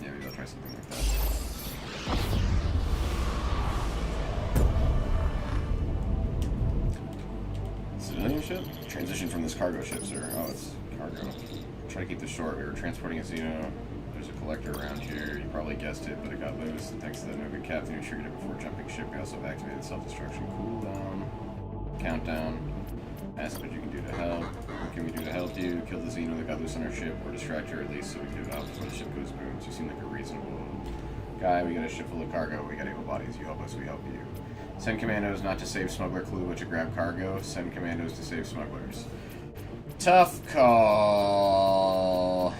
Yeah, maybe I'll try something like that. Civilian ship? Transition from this cargo ship, sir. Oh, it's cargo. Try to keep this short. We were transporting a Xeno. There's a collector around here. You probably guessed it, but it got loose. And thanks to the Nova captain who triggered it before jumping ship, we also have activated self-destruction cooldown. Countdown. Ask what you can do to help. What can we do to help you? Kill the Xeno that got loose on our ship, or distract her at least so we can do it out before the ship goes boom. So you seem like a reasonable guy. We got a ship full of cargo. We got able bodies. You help us, we help you. Send commandos not to save smuggler clue, but to grab cargo. Send commandos to save smugglers. Tough call.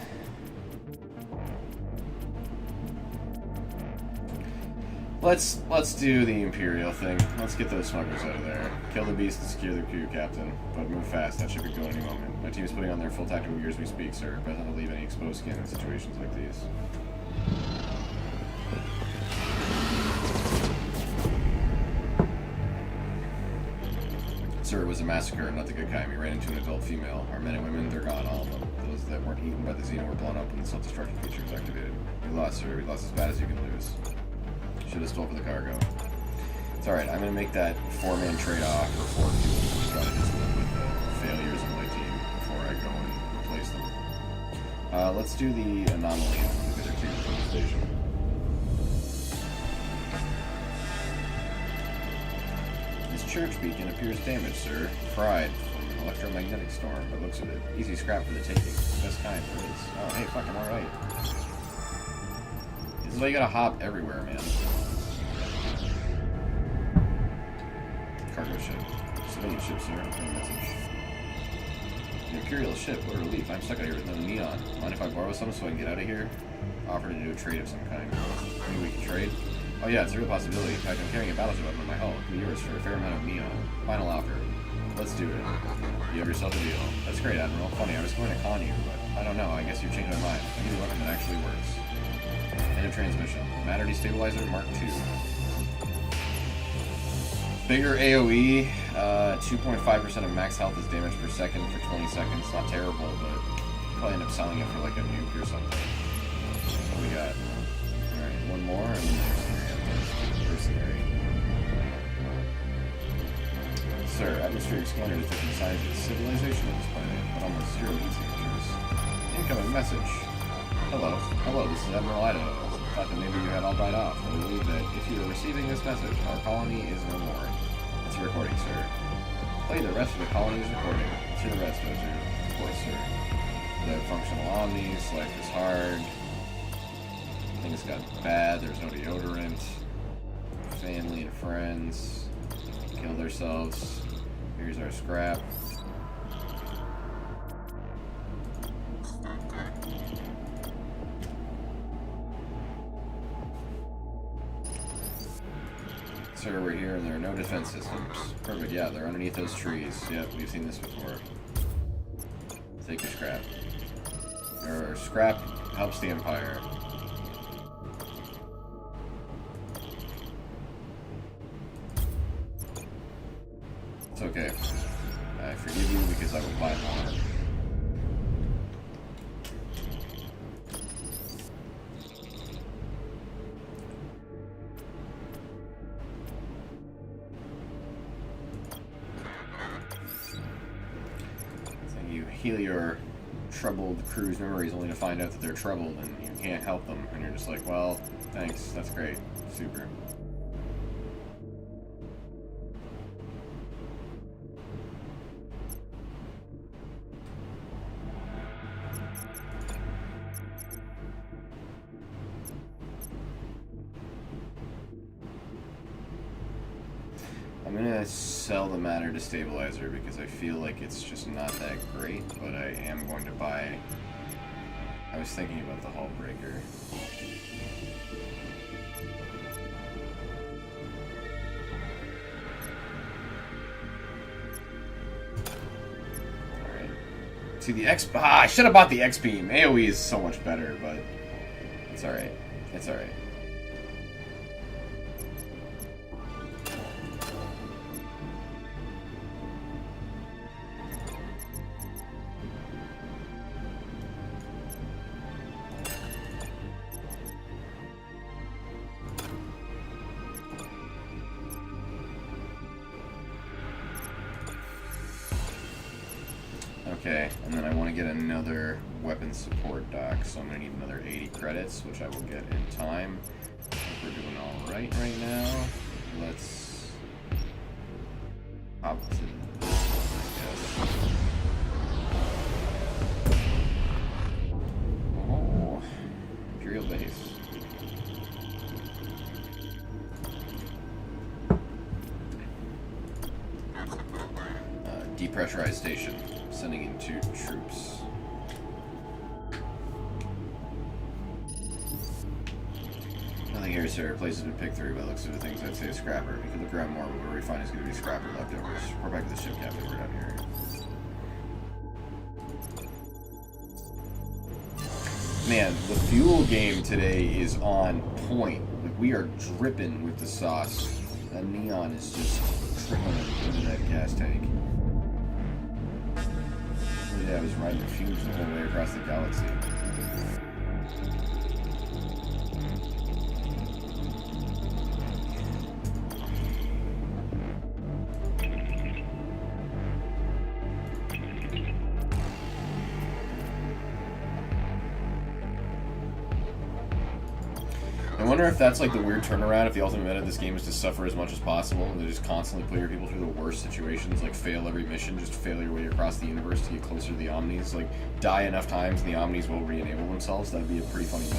Let's do the Imperial thing. Let's get those smugglers out of there. Kill the beast and secure the crew, Captain. But move fast. That ship could go any moment. My team is putting on their full tactical gear as we speak, sir. Best not to leave any exposed skin in situations like these. Sir, it was a massacre, not the good kind. We ran into an adult female. Our men and women, they're gone, all of them. Those that weren't eaten by the Xeno were blown up and the self-destruction feature was activated. We lost, sir. We lost as bad as you can lose. Should have stole for the cargo. It's alright, I'm gonna make that 4-man trade-off for 4 fuel. Try to just live with the failures of my team before I go and replace them. Let's do the anomaly and the other two from the station. This church beacon appears damaged, sir. Fried from an electromagnetic storm, but looks of it. Easy scrap for the taking. Best kind there is. Oh, hey, fuck, I'm alright. This is why you gotta hop everywhere, man. Cargo ship. Civilian ship, sir. No message. The Imperial ship. What a relief. I'm stuck out here with no neon. Mind if I borrow some so I can get out of here? Offer to do a trade of some kind. Maybe we can trade? Oh yeah, it's a real possibility. In fact, I'm carrying a battleship up in my hull. Can be yours for a fair amount of neon. Final offer. Let's do it. You have yourself a deal. That's great, Admiral. Funny, I was going to con you, but I don't know. I guess you've changed my mind. I need a weapon that actually works. End of transmission. Matter destabilizer Mark II. Bigger AoE, 2.5% of max health is damage per second for 20 seconds. Not terrible, but probably end up selling it for like a nuke or something. What we got? Alright, one more, and then there's mercenary. Sir, atmospheric scanner detecting signs of civilization on this planet, but almost zero heat signatures. Incoming message. Hello. Hello, this is Admiral Idaho. Thought that maybe you had all died off. I believe that if you are receiving this message, our colony is no more. It's a recording, sir. Play the rest of the colony's recording. To the rest, Wizard. Of course, sir. The functional omnis, life is hard. Things got bad, there's no deodorant. Family and friends killed themselves. Here's our scrap. Sir, we're here and there are no defense systems. Perfect, yeah, they're underneath those trees. Yep, we've seen this before. Take your scrap. Or scrap helps the Empire. It's okay. I forgive you because I will buy more. Heal your troubled crew's memories only to find out that they're troubled and you can't help them, and you're just like, well, thanks, that's great, super. I'm gonna sell the matter destabilizer because I feel like it's just not that great, but I am going to buy. I was thinking about the hull breaker. Alright. See the X. I should have bought the X beam. AoE is so much better, but it's alright. It's alright. Okay, and then I want to get another weapons support dock, so I'm going to need another 80 credits, which I will get in time. I think we're doing alright right now. Let's hop to this one, I guess. Oh, Imperial base. Depressurized station. Sending in 2 troops. Nothing here, sir. Places to pick through, but looks of the things I'd say a scrapper. We could look around more, but where we find is going to be scrapper leftovers. Report back to the ship, Captain. We're down here. Man, the fuel game today is on point. Like, we are dripping with the sauce. That neon is just trickling into that gas tank. Yeah, I was riding the fumes the whole way across the galaxy. wonder if that's like the weird turnaround, if the ultimate meta of this game is to suffer as much as possible, and to just constantly put your people through the worst situations, like fail every mission, just fail your way across the universe to get closer to the Omnis, like die enough times and the Omnis will re-enable themselves. That'd be a pretty funny meta.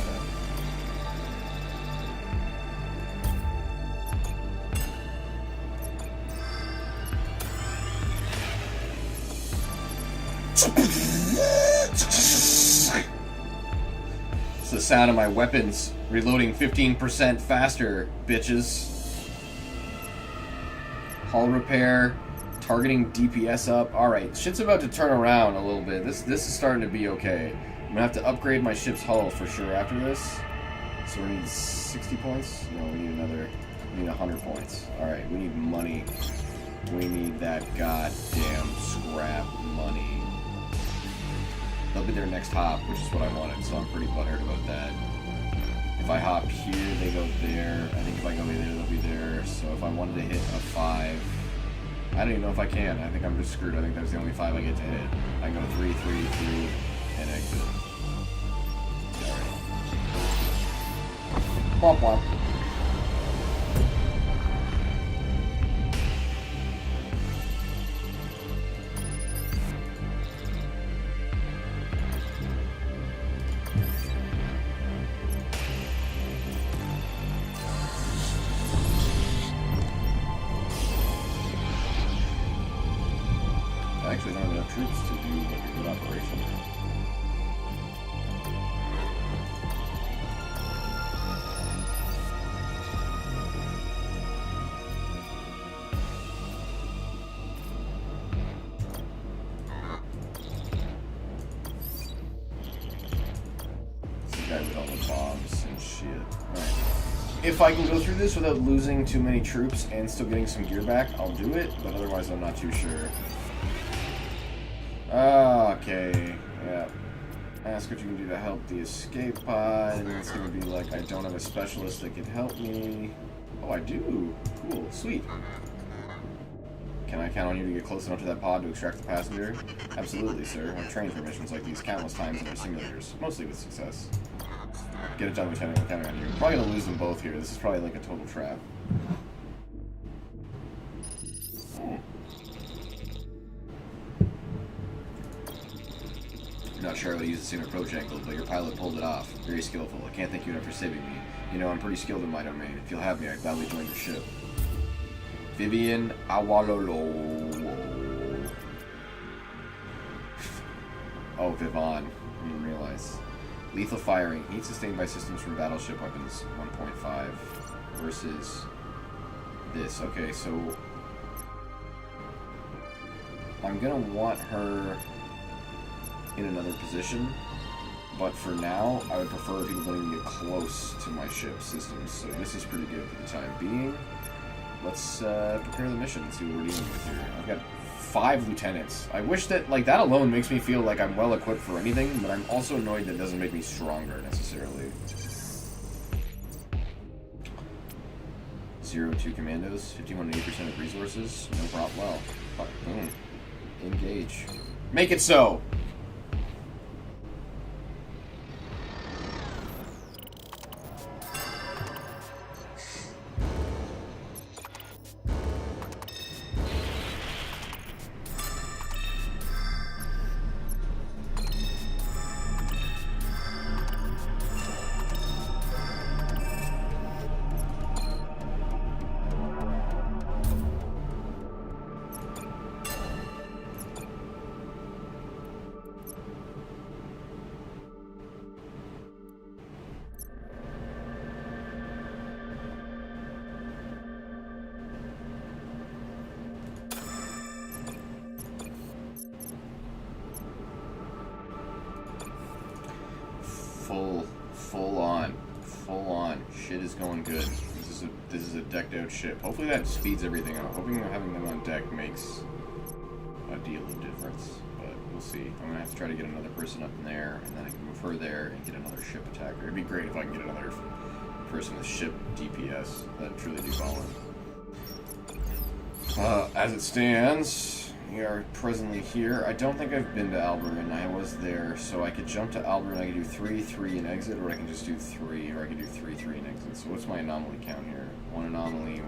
It's the sound of my weapons reloading 15% faster, bitches. Hull repair, targeting DPS up. Alright, shit's about to turn around a little bit. This is starting to be okay. I'm gonna have to upgrade my ship's hull for sure after this. So we need 60 points? No, we need 100 points. Alright, we need money. We need that goddamn scrap money. They'll be their next hop, which is what I wanted, so I'm pretty butthurt about that. If I hop here, they go there. I think if I go there, they'll be there. So if I wanted to hit a 5, I don't even know if I can. I think I'm just screwed. I think that's the only 5 I get to hit. I can go 3, 3, 3, and exit. Alright. Womp womp. I actually don't have enough troops to do like a good operation. This guy with all the bombs and shit. Alright. If I can go through this without losing too many troops and still getting some gear back, I'll do it, but otherwise I'm not too sure. Okay, yeah. Ask what you can do to help the escape pod, and it's gonna be like, I don't have a specialist that can help me. Oh, I do. Cool, sweet. Can I count on you to get close enough to that pod to extract the passenger? Absolutely, sir. I've trained for missions like these countless times in our simulators, mostly with success. Get it done, Lieutenant. I'm counting on you. Probably gonna lose them both here. This is probably like a total trap. Not sure how to use the same approach angle, but your pilot pulled it off. Very skillful. I can't thank you enough for saving me. You know, I'm pretty skilled in my domain. If you'll have me, I'd gladly join your ship. Vivian Awalolo. Oh, Vivon. I didn't realize. Lethal firing. Heat sustained by systems from battleship weapons. 1.5 versus this. Okay, so I'm gonna want her in another position, but for now, I would prefer people don't even get close to my ship systems, so this is pretty good for the time being. Let's prepare the mission and see what we're dealing with here. I've got 5 lieutenants. I wish that, like, that alone makes me feel like I'm well equipped for anything, but I'm also annoyed that it doesn't make me stronger, necessarily. 0-2 commandos, 51 to 8% of resources, no problem. Well, fuck, boom. Engage. Make it so! Full on. Shit is going good. This is a decked out ship. Hopefully that speeds everything up. Hoping having them on deck makes a deal of difference, but we'll see. I'm gonna have to try to get another person up in there, and then I can move her there and get another ship attacker. It'd be great if I can get another person with ship DPS. That'd truly do solid. As it stands, We are presently here. I don't think I've been to Alberman. I was there, so I could jump to Alberman. I could do 3, 3, and exit, or I can just do 3, or I can do 3, 3, and exit. So what's my anomaly count here? 1 anomaly,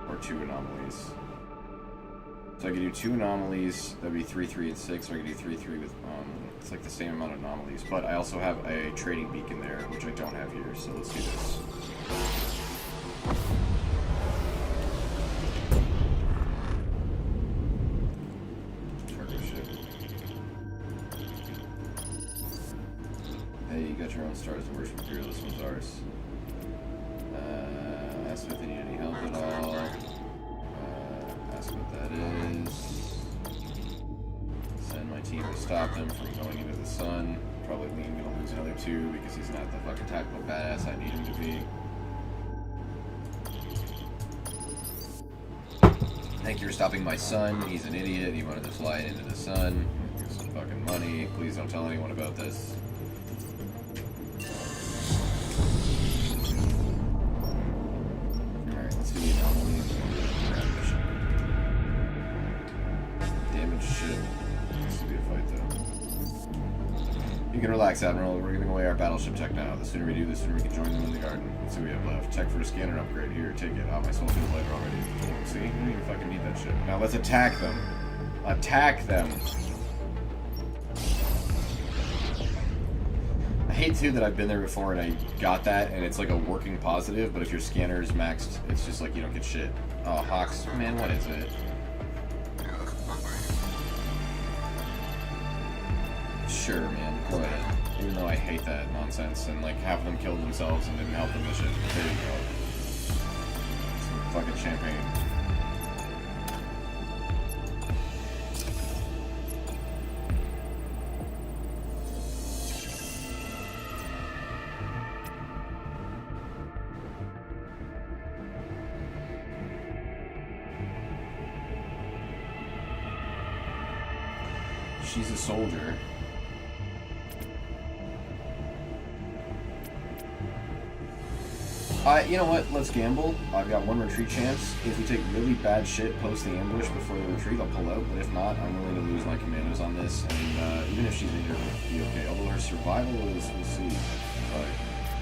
or 2 anomalies. So I could do 2 anomalies. That'd be 3, 3, and 6, or I could do 3, 3 with, it's like the same amount of anomalies. But I also have a trading beacon there, which I don't have here, so let's do this. Hey, you got your own stars to worship here. This one's ours. Ask if they need any help at all. Ask what that is. Send my team to stop them from going into the sun. Probably gonna lose another 2 because he's not the fucking tactical badass I need him to be. Thank you for stopping my son. He's an idiot. He wanted to fly into the sun. Give some fucking money. Please don't tell anyone about this. Alright, let's do the anomaly. Damage shit. This will be a fight though. You can relax, Admiral. We're giving away our battleship tech now. The sooner we do, the sooner we can join them in the garden. Let's see what we have left. Tech for a scanner upgrade. Here, take it. Oh, my soul feels lighter already. See? You don't even fucking need that shit. Now let's attack them. Attack them. I hate too that I've been there before and I got that and it's like a working positive, but if your scanner is maxed, it's just like you don't get shit. Oh, Hawks, man, what is it? Sure, man, go ahead. Even though I hate that nonsense and like half of them killed themselves and didn't help the mission. There you go. Some fucking champagne. She's a soldier. You know what? Let's gamble. I've got 1 retreat chance. If we take really bad shit post the ambush before the retreat, I'll pull out. But if not, I'm willing to lose my commandos on this. And even if she's injured, we'll be okay. Although her survival is, we'll see. But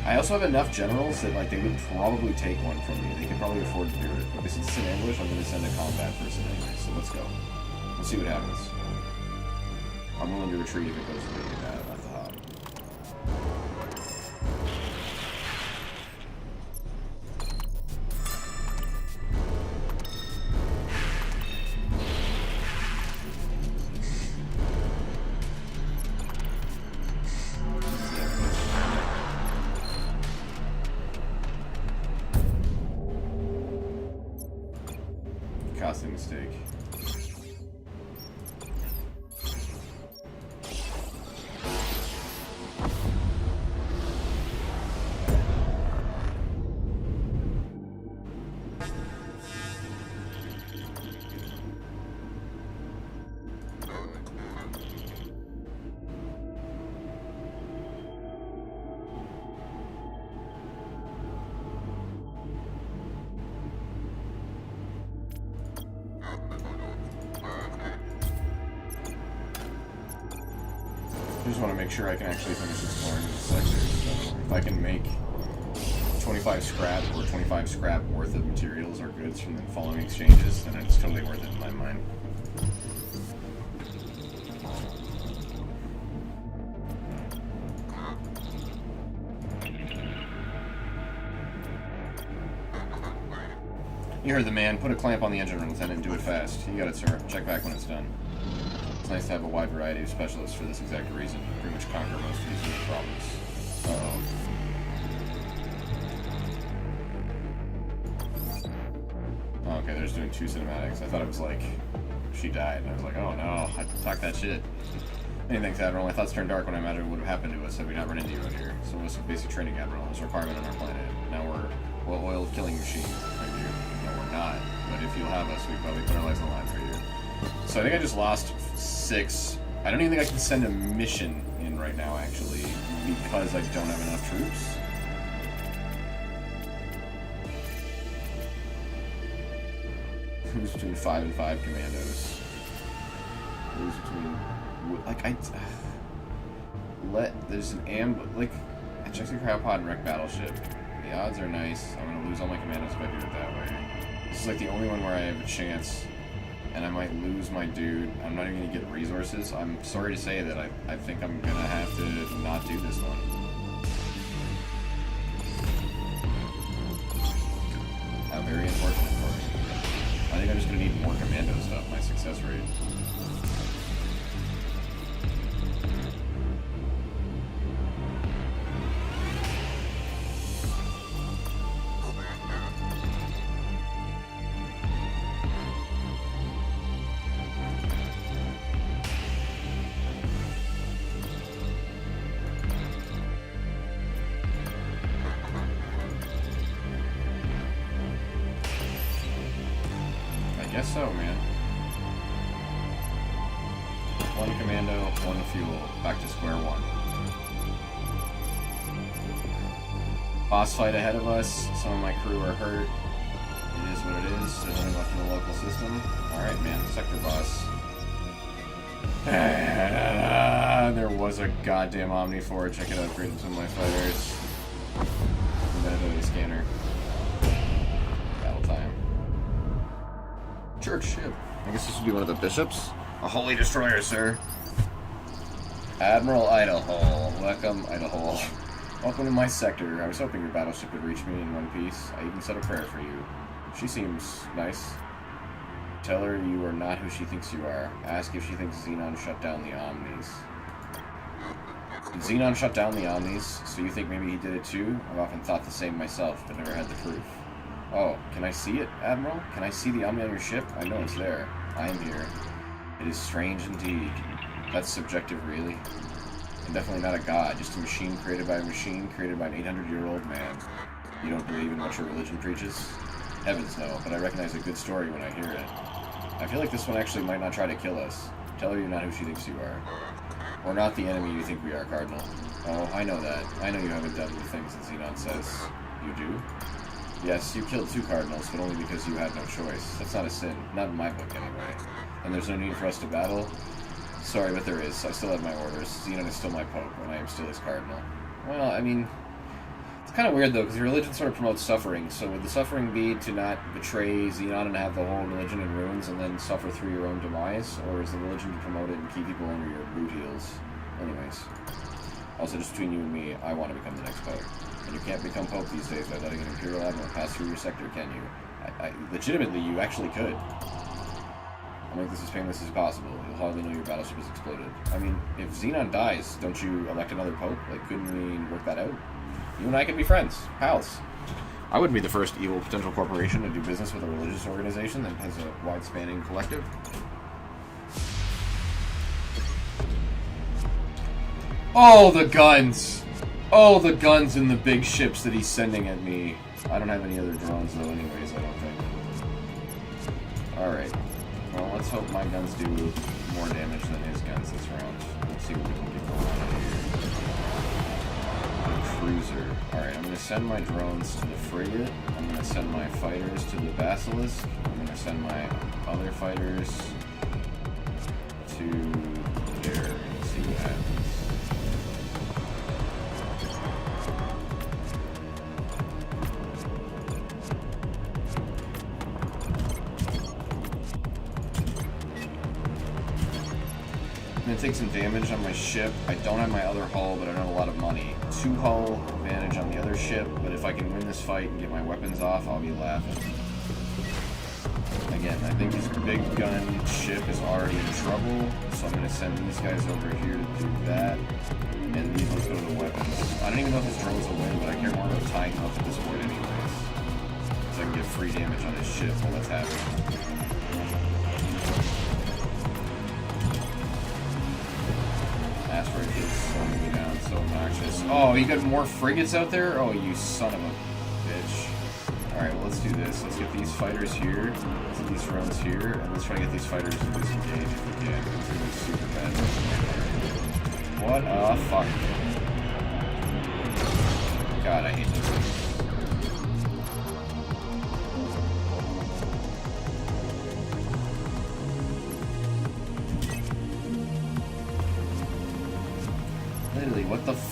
I also have enough generals that like they would probably take one from me. They can probably afford to do it. But since it's an ambush, I'm going to send a combat person anyway. So let's go. We'll see what happens. I'm willing to retreat if it goes really bad at the hop. Costly mistake. I just want to make sure I can actually finish exploring this sector. So if I can make 25 scrap or 25 scrap worth of materials or goods from the following exchanges, then it's totally worth it in my mind. You heard the man. Put a clamp on the engine room, Lieutenant, and do it fast. You got it, sir. Check back when it's done. It's nice to have a wide variety of specialists for this exact reason. Pretty much conquer most of these little problems. Oh, okay, they're just doing 2 cinematics. I thought it was like she died. I was like, oh no, I talked that shit. Many thanks, Admiral. My thoughts turned dark when I imagined what would have happened to us had we not run into you out here. So what's basic training, Admiral? It's a requirement on our planet. Now we're well-oiled killing machine. Thank you. No, we're not. But if you'll have us, we probably put our lives on the line for you. So I think I just lost 6. I don't even think I can send a mission in right now, actually, because I don't have enough troops. Who's between 5 and 5 commandos? lose between... Like, there's an like, eject the cryopod and wreck battleship. The odds are nice. I'm gonna lose all my commandos if I do it that way. This is like the only one where I have a chance, and I might lose my dude. I'm not even gonna get resources. I'm sorry to say that I think I'm gonna have to not do this one. How very unfortunate for me. I think I'm just gonna need more commando stuff, my success rate. I guess so, man. One commando, one fuel. Back to square one. Boss fight ahead of us. Some of my crew are hurt. It is what it is. There's only left in the local system. Alright, man. Sector boss. There was a goddamn Omniforge. I could upgrade some of my fighters. Ability scanner. Battle time. Church ship. I guess this would be one of the bishops. A holy destroyer, sir. Admiral Idaho. Welcome, Idaho. Welcome to my sector. I was hoping your battleship would reach me in one piece. I even said a prayer for you. She seems nice. Tell her you are not who she thinks you are. Ask if she thinks Xenon shut down the Omnis. Did Xenon shut down the Omnis? So you think maybe he did it too? I've often thought the same myself, but never had the proof. Oh, can I see it, Admiral? Can I see the Omni on your ship? I know it's there. I am here. It is strange indeed. That's subjective, really. I'm definitely not a god, just a machine created by a machine, created by an 800-year-old man. You don't believe in what your religion preaches? Heavens no, but I recognize a good story when I hear it. I feel like this one actually might not try to kill us. Tell her you're not who she thinks you are. We're not the enemy you think we are, Cardinal. Oh, I know that. I know you haven't done the things that Xenon says. You do? Yes, you killed 2 cardinals, but only because you had no choice. That's not a sin. Not in my book, anyway. And there's no need for us to battle? Sorry, but there is. I still have my orders. Xenon is still my pope, and I am still his cardinal. Well, I mean... It's kind of weird, though, because your religion sort of promotes suffering. So would the suffering be to not betray Xenon and have the whole religion in ruins and then suffer through your own demise? Or is the religion to promote it and keep people under your boot heels? Anyways. Also, just between you and me, I want to become the next pope. And you can't become pope these days by letting an Imperial Admiral pass through your sector, can you? Legitimately, you actually could. I'll make this as painless as possible. You'll hardly know your battleship has exploded. I mean, if Xenon dies, don't you elect another pope? Like, couldn't we work that out? You and I could be friends. Pals. I wouldn't be the first evil potential corporation to do business with a religious organization that has a wide-spanning collective. Oh, the guns! Oh, the guns and the big ships that he's sending at me. I don't have any other drones, though, anyways, I don't think. Alright. Well, let's hope my guns do more damage than his guns this round. Let's see what we can get going on here. The cruiser. Alright, I'm going to send my drones to the frigate. I'm going to send my fighters to the basilisk. I'm going to send my other fighters to there and see what happens. I'm going to take some damage on my ship. I don't have my other hull, but I don't have a lot of money. 2 hull advantage on the other ship, but if I can win this fight and get my weapons off, I'll be laughing. Again, I think his big gun ship is already in trouble, so I'm going to send these guys over here to do that, and these ones go to the weapons. I don't even know if his drones will win, but I care more about tying him up at this point anyways. So I can get free damage on his ship while that's happening. Asteroid is slowing me down, so obnoxious. Oh, you got more frigates out there? Oh, you son of a bitch. Alright, well, let's do this. Let's get these fighters here. Let's get these drones here. And let's try to get these fighters to disengage if we can. It's going to be super bad. What a fuck. God, I hate this thing.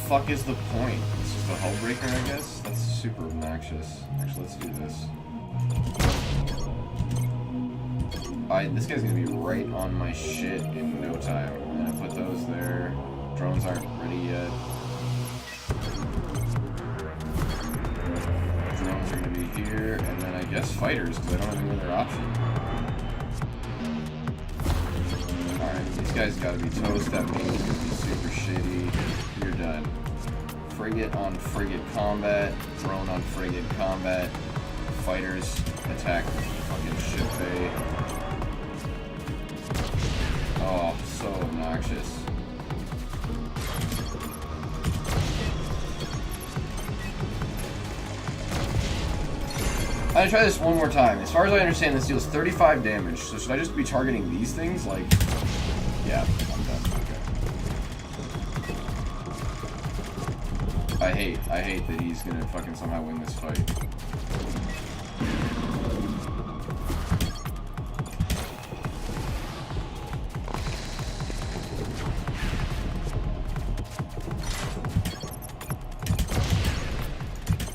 fuck is the point? It's just a hull breaker, I guess? That's super obnoxious. Actually, let's do this. This guy's gonna be right on my shit in no time. I'm gonna put those there. Drones aren't ready yet. Drones are gonna be here, and then I guess fighters, because I don't have any other option. Alright, these guys gotta be toast. That means it's gonna be super shitty. You're done. Frigate on frigate combat. Drone on frigate combat. Fighters attack fucking ship bay. Oh, so obnoxious. I'm gonna try this one more time. As far as I understand, this deals 35 damage. So should I just be targeting these things? Like, yeah, I'm done. Okay. I hate that he's gonna fucking somehow win this fight.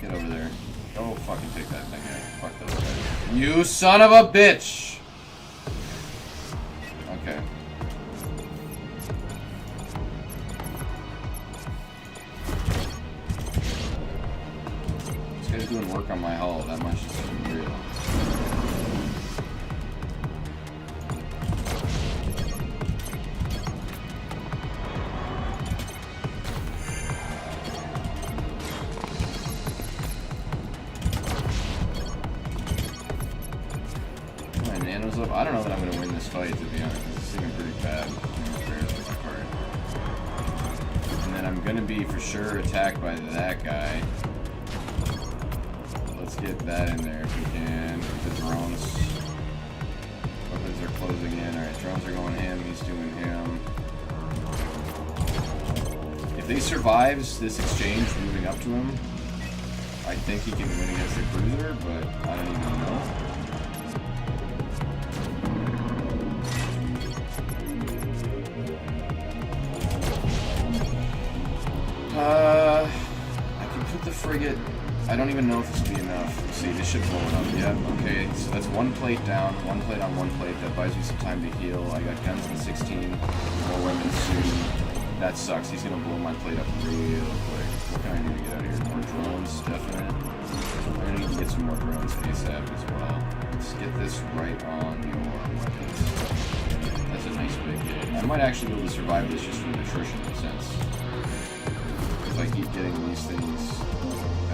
Get over there. Oh, fucking take that thing out. Fuck those guys. You son of a bitch! Okay. This guy's doing work on my hull. That much is real. Up. I don't know that I'm going to win this fight, to be honest. It's seeming pretty bad. And then I'm going to be for sure attacked by that guy. Let's get that in there if we can. The drones. Weapons are closing in. Alright, drones are going him. He's doing him. If he survives this exchange moving up to him, I think he can win against the cruiser, but I don't even know. I can put the frigate. I don't even know if this will be enough. Let's see, this should blow it up. Yeah, okay, so that's one plate down, one plate on one plate. That buys me some time to heal. I got guns in 16, more weapons soon. That sucks. He's gonna blow my plate up real quick. What can I do to get out of here? More drones, definite. I'm gonna need to get some more drones ASAP as well. Let's get this right on your weapons. That's a nice big hit. I might actually be able to survive this just from attrition in a sense. If I keep getting these things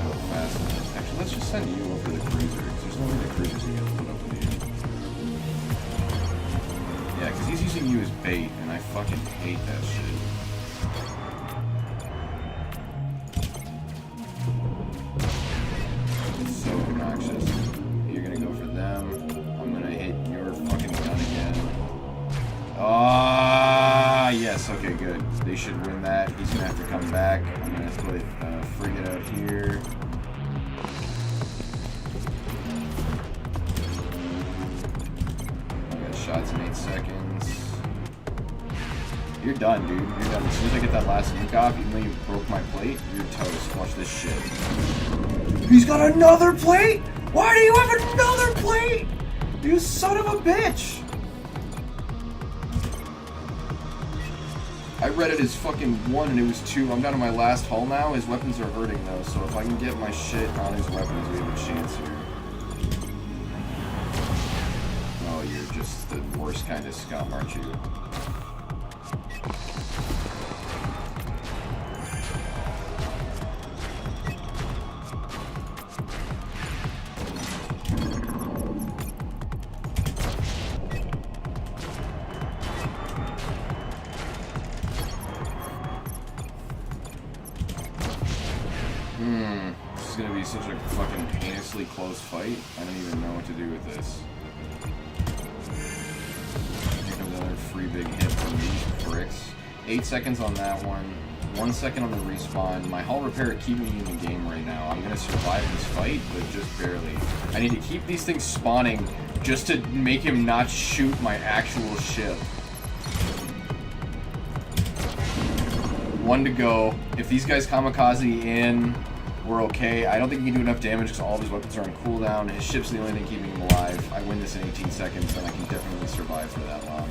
out fast enough. Actually, let's just send you over the cruiser, because there's no way the cruiser's gonna put up with you. Yeah, because he's using you as bait, and I fucking hate that shit. It's so obnoxious. You're gonna go for them. I'm gonna hit your fucking gun again. Ah, yes, okay, good. They should win that. He's gonna have to come back. I'm gonna put frigate out here. I got shots in 8 seconds. You're done, dude. You're done. As soon as I get that last nuke off, even though you broke my plate, you're toast. Watch this shit. He's got another plate? Why do you have another plate? You son of a bitch! I read it as fucking 1 and it was 2. I'm down to my last hull now. His weapons are hurting though, so if I can get my shit on his weapons, we have a chance here. Oh, you're just the worst kind of scum, aren't you? This is gonna be such a fucking heinously close fight. I don't even know what to do with this. Here comes another free big hit from these pricks. 8 seconds on that one. 1 second on the respawn. My hull repair keeping me in the game right now. I'm gonna survive this fight, but just barely. I need to keep these things spawning just to make him not shoot my actual ship. 1 to go. If these guys kamikaze in, we're okay. I don't think he can do enough damage because all of his weapons are on cooldown. His ship's the only thing keeping him alive. I win this in 18 seconds, then I can definitely survive for that long.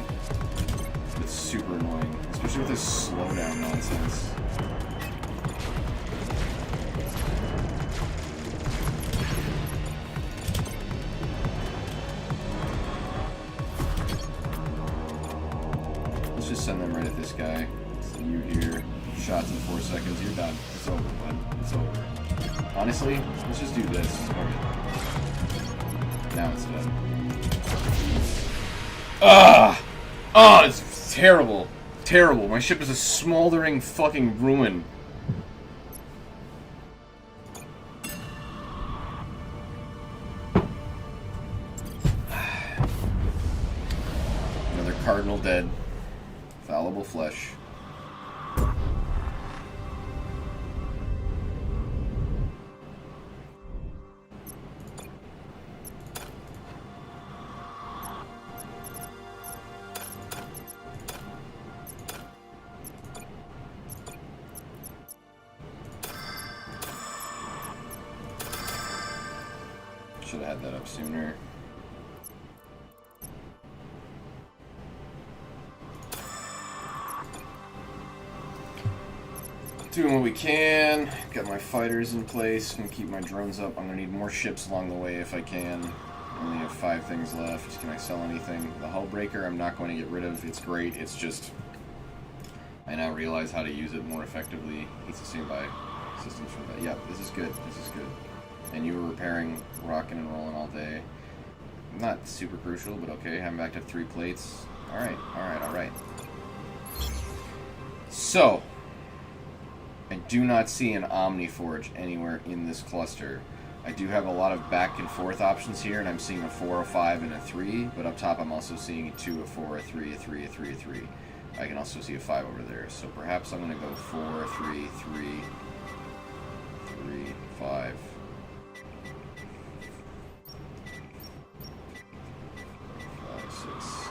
It's super annoying, especially with this slowdown nonsense. Let's just send them right at this guy. So you here. Shots in 4 seconds. You're done. It's over, bud. It's over. Honestly, let's just do this. Now it's done. Ah! Oh, it's terrible. Terrible. My ship is a smoldering fucking ruin. Another cardinal dead. Fallible flesh. Should have had that up sooner. Doing what we can. Got my fighters in place. Gonna keep my drones up. I'm gonna need more ships along the way if I can. I only have 5 things left. Can I sell anything? The hull breaker I'm not going to get rid of. It's great. It's just I now realize how to use it more effectively. Heats the standby systems for that. Yep, this is good. This is good. And you were repairing, rocking and rolling all day. Not super crucial, but okay. I'm back to 3 plates. Alright, alright, alright. So, I do not see an Omniforge anywhere in this cluster. I do have a lot of back and forth options here, and I'm seeing a 4, a 5, and a 3, but up top I'm also seeing a 2, a 4, a 3, a 3, a 3, a 3. I can also see a 5 over there, so perhaps I'm going to go 4, 3, 3, 3, 5.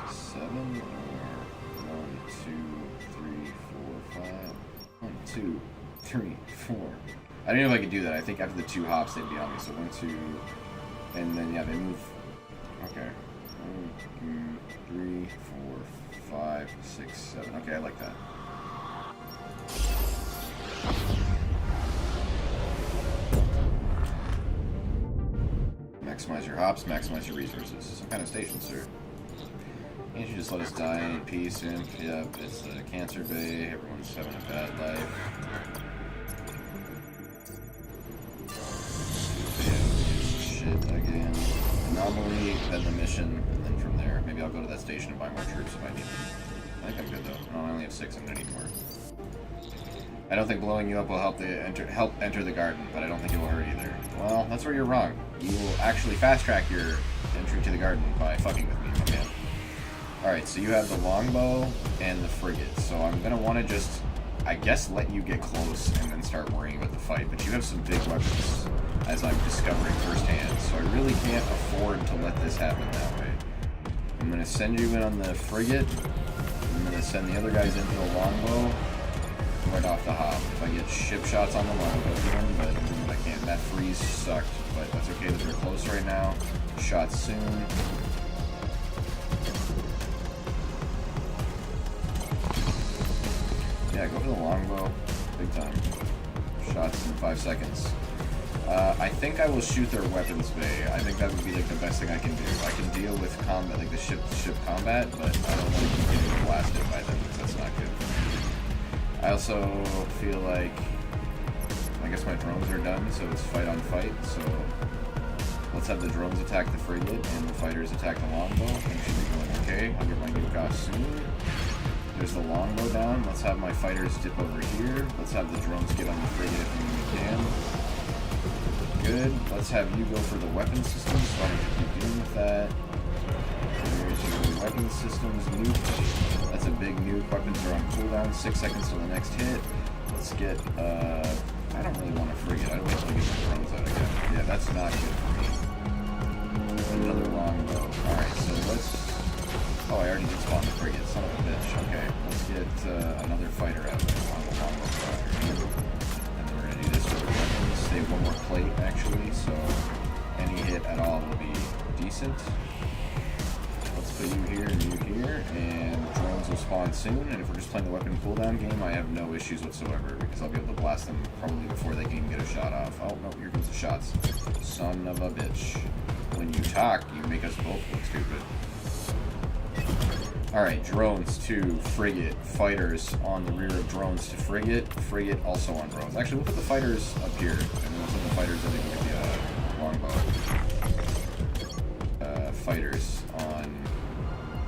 7 or 1, 2, 3, 4, 5. 1, 2, 3, 4. I don't know if I could do that. I think after the 2 hops they'd be on me. So 1, 2, and then yeah, they move. Okay. 1, 2, 3, 4, 5, 6, 7. Okay, I like that. Maximize your hops, maximize your resources. Some kind of station, sir. Can't you just let us die in peace, imp? Yep, it's the Cancer Bay. Everyone's having a bad life. Shit again. Anomaly, then the mission, and then from there. Maybe I'll go to that station and buy more troops if I need them. I think I'm good though. No, I only have 6. I'm gonna need more. I don't think blowing you up will help enter the garden, but I don't think it will hurt either. Well, that's where you're wrong. You will actually fast track your entry to the garden by fucking with me, my man. Alright, so you have the longbow and the frigate, so I'm going to want to just, I guess, let you get close and then start worrying about the fight, but you have some big weapons, as I'm discovering firsthand, so I really can't afford to let this happen that way. I'm going to send you in on the frigate, I'm going to send the other guys into the longbow, right off the hop. If I get ship shots on the longbow again, but I can't. That freeze sucked, but that's okay that they're close right now. Shots soon. Yeah, go for the longbow. Big time. Shots in 5 seconds. I think I will shoot their weapons bay. I think that would be like the best thing I can do. I can deal with combat, like the ship-to-ship combat, but I don't want to keep getting blasted by them because that's not good. I also feel like, I guess my drones are done, so it's fight on fight. So let's have the drones attack the frigate and the fighters attack the longbow. Things should be going okay. I'll get my nuke off soon. There's the longbow down. Let's have my fighters dip over here. Let's have the drones get on the frigate if we can. Good. Let's have you go for the weapon systems, so I don't have to keep dealing with that. There's your weapon systems nuke. That's a big nuke. Weapons are on cooldown. 6 seconds till the next hit. Let's get, I don't really want to frigate. I don't want to get my drones out again. Yeah, that's not good for me. Another longbow. Alright, so let's Oh, I already did spawn the frigate, son of a bitch. Okay, let's get another fighter out on the longbow fighter. And then we're gonna do this with the weapons. Save one more plate, actually, so any hit at all will be decent. Let's put you here and you here, and drones will spawn soon, and if we're just playing the weapon cooldown game, I have no issues whatsoever, because I'll be able to blast them probably before they can even get a shot off. Oh, no, here comes the shots. Son of a bitch. When you talk, you make us both look stupid. Alright, drones to frigate. Fighters on the rear of drones to frigate. Frigate also on drones. Actually, we'll put the fighters up here, and then we'll put the fighters I think with the longbow. Fighters on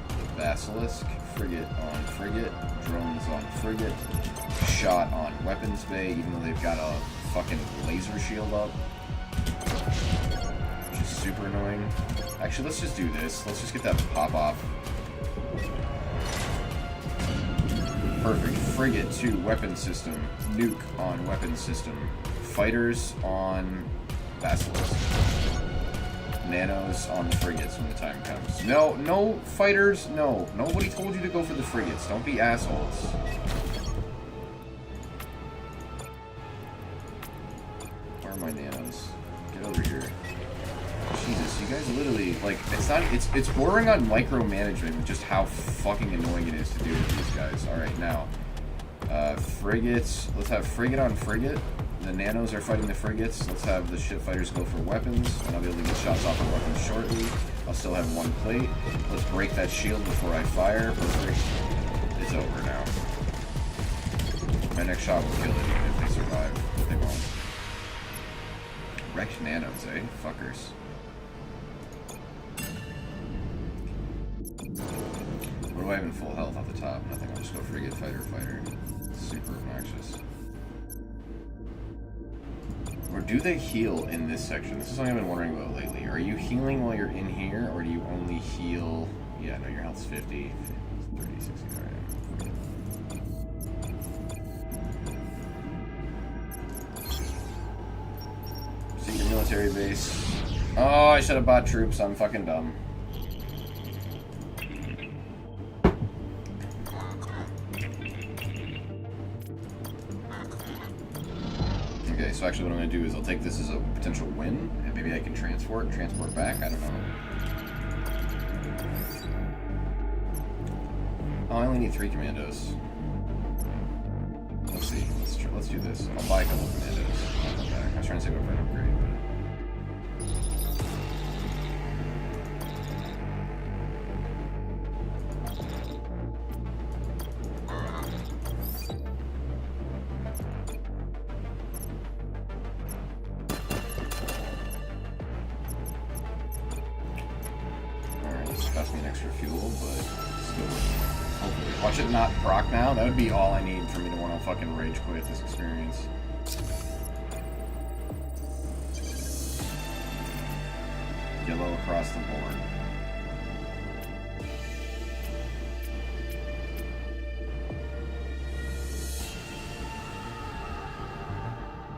the basilisk. Frigate on frigate. Drones on frigate. Shot on weapons bay, even though they've got a fucking laser shield up. Which is super annoying. Actually, let's just do this. Let's just get that pop off. Perfect. Frigate to weapon system. Nuke on weapon system. Fighters on basilisk. Nanos on the frigates when the time comes. No, no fighters, no. Nobody told you to go for the frigates. Don't be assholes. Where are my nanos? Get over here. Jesus, you guys literally, like, it's bordering on micromanagement with just how fucking annoying it is to do with these guys. Alright, now, frigates, let's have frigate on frigate. The nanos are fighting the frigates. Let's have the ship fighters go for weapons, and I'll be able to get shots off of weapons shortly. I'll still have one plate. Let's break that shield before I fire. Perfect. It's over now. My next shot will kill it, even if they survive. But they won't. Wrecked nanos, eh? Fuckers. What do I have in full health off the top? Nothing. I'll just go frigate, fighter, fighter. It's super obnoxious. Or do they heal in this section? This is something I've been wondering about lately. Are you healing while you're in here, or do you only heal... Yeah, no, your health's 50. 30, 60, alright. Secret military base. Oh, I should have bought troops. I'm fucking dumb. Okay, so actually what I'm going to do is I'll take this as a potential win, and maybe I can transport back, I don't know. Oh, I only need 3 commandos. Let's see, let's do this. I'll buy a couple of commandos. I'll come back. I was trying to save up for an upgrade, but... Cost me an extra fuel, but still hopefully. Watch it not proc now. That would be all I need for me to want to fucking rage quit this experience. Yellow across the board.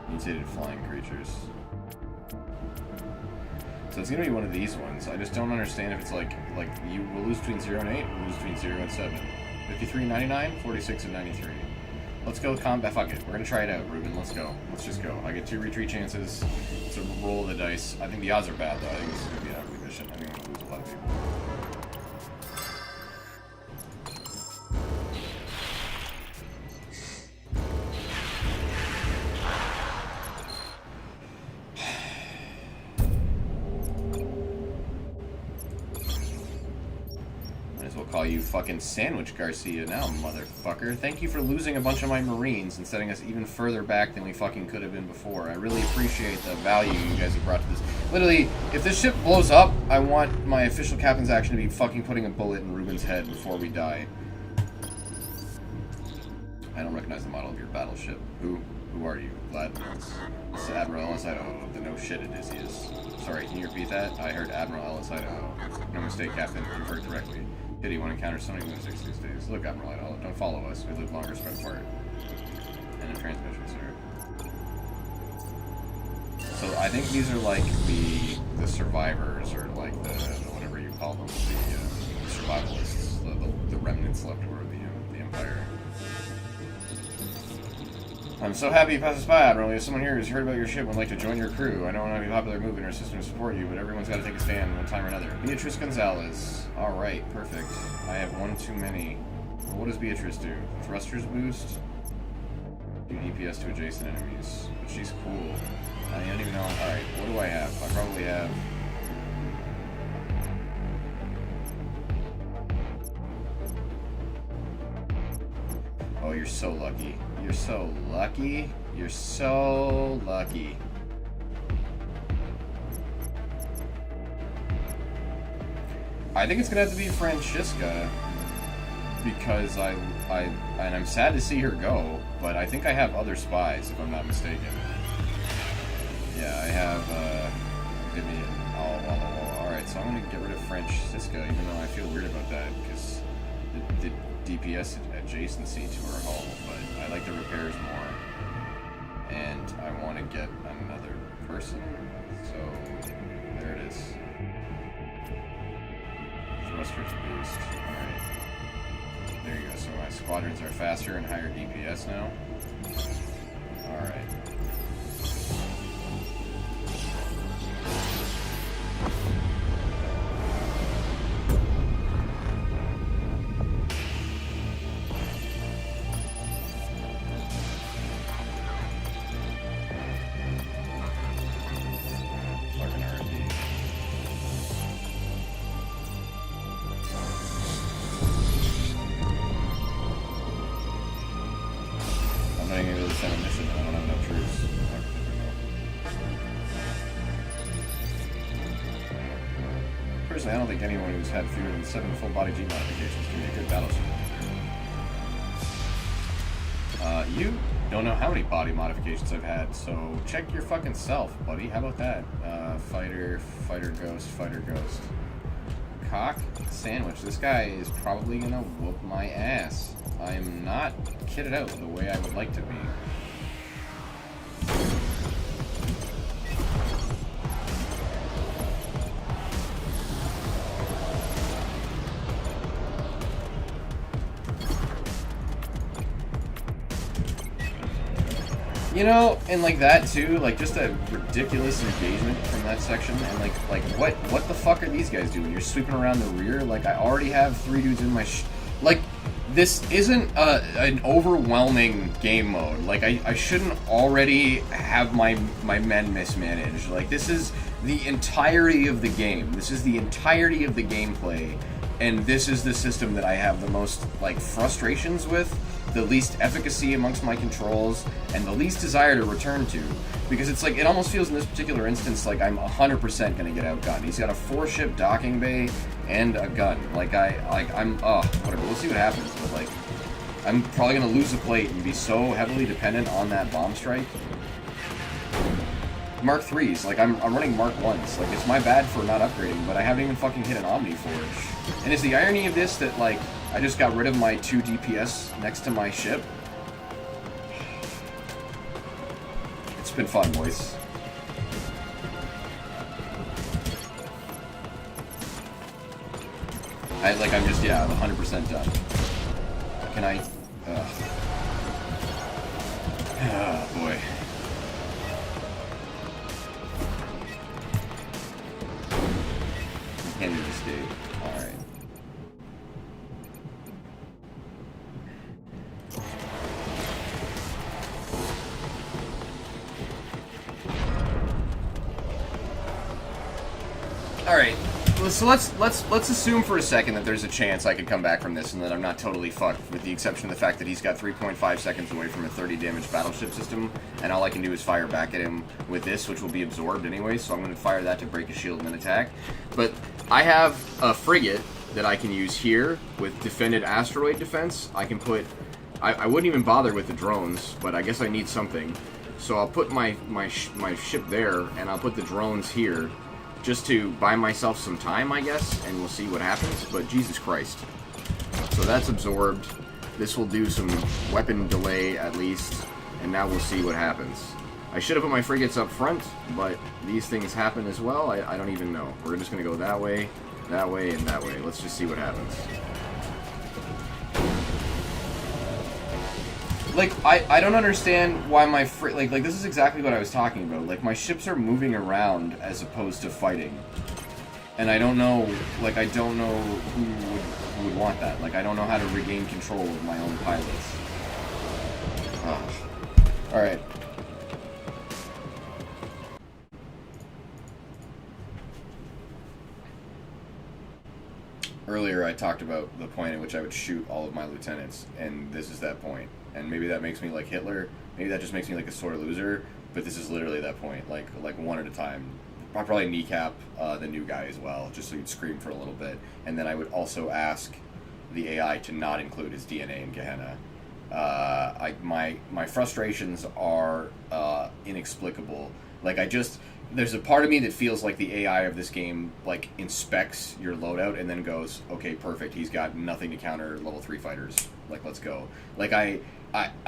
Mutated flying creatures. So it's gonna be one of these ones. I just don't understand if it's like you will lose between 0 and 8, we'll lose between 0 and 7. 53, 99, 46, and 93. Let's go combat. Fuck it. We're gonna try it out, Ruben. Let's go. Let's just go. I get 2 retreat chances. It's a roll of the dice. I think the odds are bad though. I think this is gonna be an ugly mission. I think I'm gonna lose a lot of people. Call you fucking Sandwich Garcia now, motherfucker. Thank you for losing a bunch of my Marines and setting us even further back than we fucking could have been before. I really appreciate the value you guys have brought to this. Literally, if this ship blows up, I want my official captain's action to be fucking putting a bullet in Ruben's head before we die. I don't recognize the model of your battleship. Who are you? Glad it's Admiral Ellis Idaho. The no shit it is, he is. Sorry, can you repeat that? I heard Admiral Ellis Idaho. No mistake, Captain. You heard correctly. Pity one encounter so many lunatics these days. Look, Admiral Idaho, don't follow us. We live longer spread apart. And a transmission, sir. So I think these are like the survivors, or like the whatever you call them, the survivalists. remnants left over of the Empire. I'm so happy you passed us by, Admiral. There's someone here who's heard about your ship and would like to join your crew. I know it might be a popular move in our system to support you, but everyone's got to take a stand one time or another. Beatrice Gonzalez. Alright, perfect. I have one too many. Well, what does Beatrice do? Thrusters boost? Do DPS to adjacent enemies. But she's cool. I don't even know. Alright, what do I have? I probably have... Oh, you're so lucky. You're so lucky. You're so lucky. I think it's gonna have to be Francisca because and I'm sad to see her go, but I think I have other spies if I'm not mistaken. Yeah, I have. Give me. All right. So I'm gonna get rid of Francisca, even though I feel weird about that because the DPS adjacency to her hull, but I like the repairs more. And I want to get another person, so there it is. Thrusters boost. Alright. There you go, so my squadrons are faster and higher DPS now. Alright. Personally, I don't think anyone who's had fewer than 7 full-body G modifications can be a good battleship commander. You don't know how many body modifications I've had, so check your fucking self, buddy. How about that? Fighter, ghost, cock, sandwich. This guy is probably gonna whoop my ass. I am not kitted out the way I would like to be. You know, and like that too, like just a ridiculous engagement from that section, and like what the fuck are these guys doing? You're sweeping around the rear. Like I already have 3 dudes in my like this isn't an overwhelming game mode. Like I shouldn't already have my men mismanaged. Like this is the entirety of the game. This is the entirety of the gameplay, and this is the system that I have the most like frustrations with, the least efficacy amongst my controls, and the least desire to return to. Because it's like, it almost feels in this particular instance like I'm 100% gonna get outgunned. He's got a 4-ship docking bay and a gun. I'm whatever, we'll see what happens, but like, I'm probably gonna lose a plate and be so heavily dependent on that bomb strike. Mark 3s, like I'm running Mark 1s. Like it's my bad for not upgrading, but I haven't even fucking hit an Omni Forge. And is the irony of this that like, I just got rid of my 2 DPS next to my ship? It's been fun, boys. I'm just, yeah, I'm 100% done. Can I... Oh, boy. I can't even escape. Alright. Alright, so let's assume for a second that there's a chance I could come back from this and that I'm not totally fucked, with the exception of the fact that he's got 3.5 seconds away from a 30 damage battleship system, and all I can do is fire back at him with this, which will be absorbed anyway, so I'm going to fire that to break his shield and then attack. But I have a frigate that I can use here with defended asteroid defense. I can put... I wouldn't even bother with the drones, but I guess I need something. So I'll put my ship there, and I'll put the drones here, just to buy myself some time, I guess, and we'll see what happens, but Jesus Christ. So that's absorbed. This will do some weapon delay, at least, and now we'll see what happens. I should have put my frigates up front, but these things happen as well. I don't even know. We're just going to go that way, and that way. Let's just see what happens. Like, I don't understand why my like this is exactly what I was talking about. Like, my ships are moving around as opposed to fighting. And I don't know, like, I don't know who would want that. Like, I don't know how to regain control of my own pilots. Alright. Earlier I talked about the point at which I would shoot all of my lieutenants, and this is that point. And maybe that makes me like Hitler, maybe that just makes me like a sort of loser, but this is literally that point, like one at a time. I'd probably kneecap the new guy as well, just so he'd scream for a little bit. And then I would also ask the AI to not include his DNA in Gehenna. My frustrations are inexplicable. Like, there's a part of me that feels like the AI of this game, like, inspects your loadout and then goes, okay, perfect, he's got nothing to counter level 3 fighters. Like, let's go. Like, I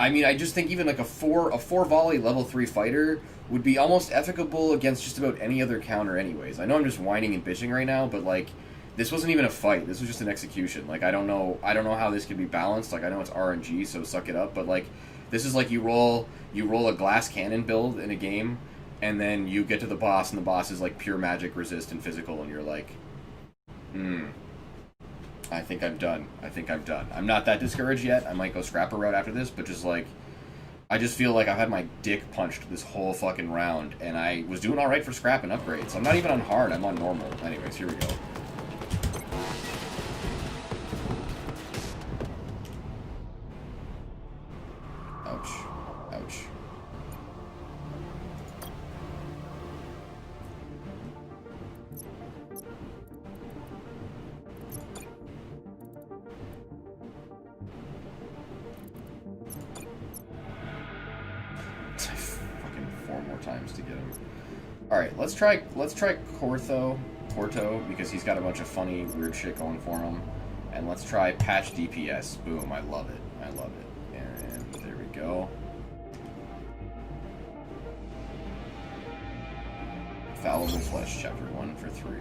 mean, I just think even like a four volley level 3 fighter would be almost efficable against just about any other counter anyways. I know I'm just whining and bitching right now, but like, this wasn't even a fight. This was just an execution. Like, I don't know how this could be balanced. Like, I know it's RNG, so suck it up, but like, this is like you roll a glass cannon build in a game, and then you get to the boss, and the boss is like pure magic resist and physical, and you're like, I think I'm done. I'm not that discouraged yet. I might go scrapper route after this, but just like, I just feel like I've had my dick punched this whole fucking round, and I was doing alright for scrap and upgrades. I'm not even on hard, I'm on normal. Anyways, here we go. Ouch. Ouch. Fucking 4 more times to get him. Alright, let's try Corto, because he's got a bunch of funny, weird shit going for him. And let's try Patch DPS. Boom, I love it. I love it. And there we go. Fallible Flesh, Chapter 1 for 3.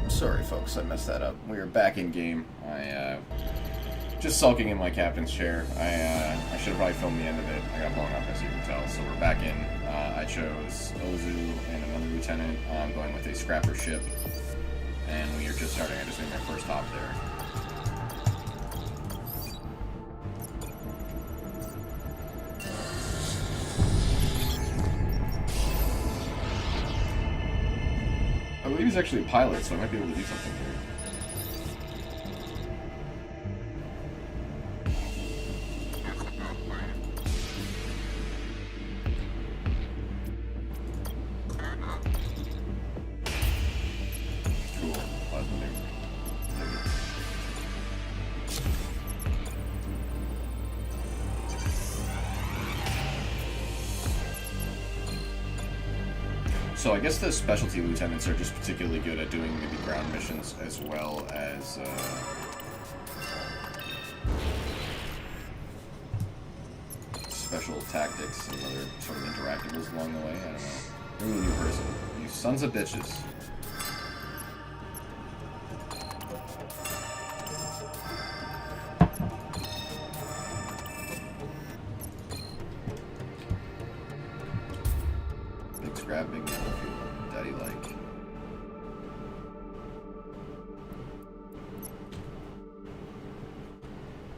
Sorry, folks, I messed that up. We are back in game. Just sulking in my captain's chair. I should have probably filmed the end of it. I got blown up, as you can tell. So we're back in. I chose Ozu and another lieutenant. I'm going with a scrapper ship. And we are just starting. I just made my first hop there. I believe he's actually a pilot, so I might be able to do something here. Cool. Plasma nuke. So I guess the specialty lieutenants are just particularly good at doing maybe ground missions as well as special tactics and other sort of interactables along the way. I don't know. Bring a new person. You sons of bitches. Grabbing daddy like.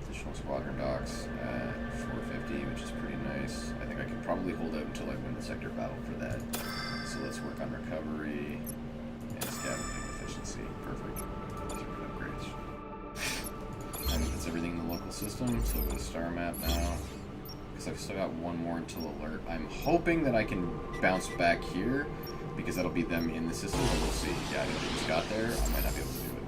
Additional squadron docks at 450, which is pretty nice. I think I can probably hold out until I win the sector battle for that. So let's work on recovery and scavenging efficiency. Perfect. Those are good upgrades. the system, so go to star map now. Because I've still got one more until alert. I'm hoping that I can bounce back here, because that'll be them in the system, but we'll see. Yeah, I think they just got there. I might not be able to do it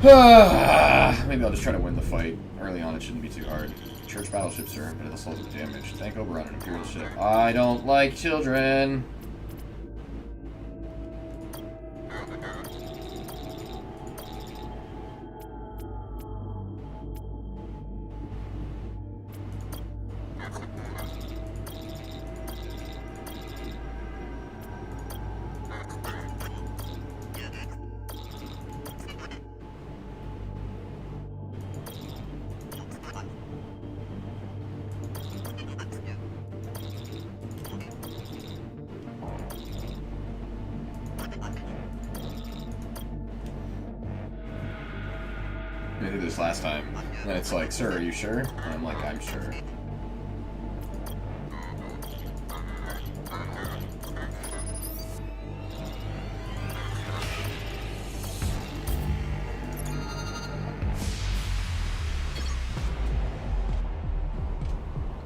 now. Maybe I'll just try to win the fight. Early on, it shouldn't be too hard. Church battleships are, but it'll slow the damage. Thank Oberon, an Imperial ship. I don't like children! I did this last time, and then it's like, sir, are you sure? And I'm like, I'm sure.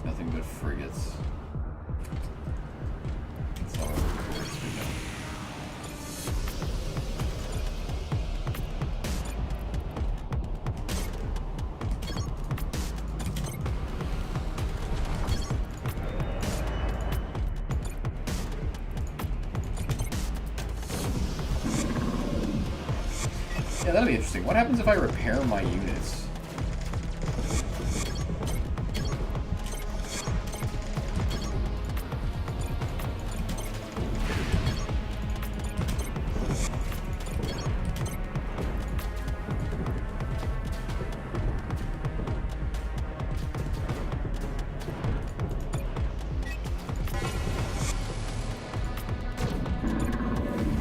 Nothing but frigates. That's all over frigates we know. Yeah, that'll be interesting. What happens if I repair my units?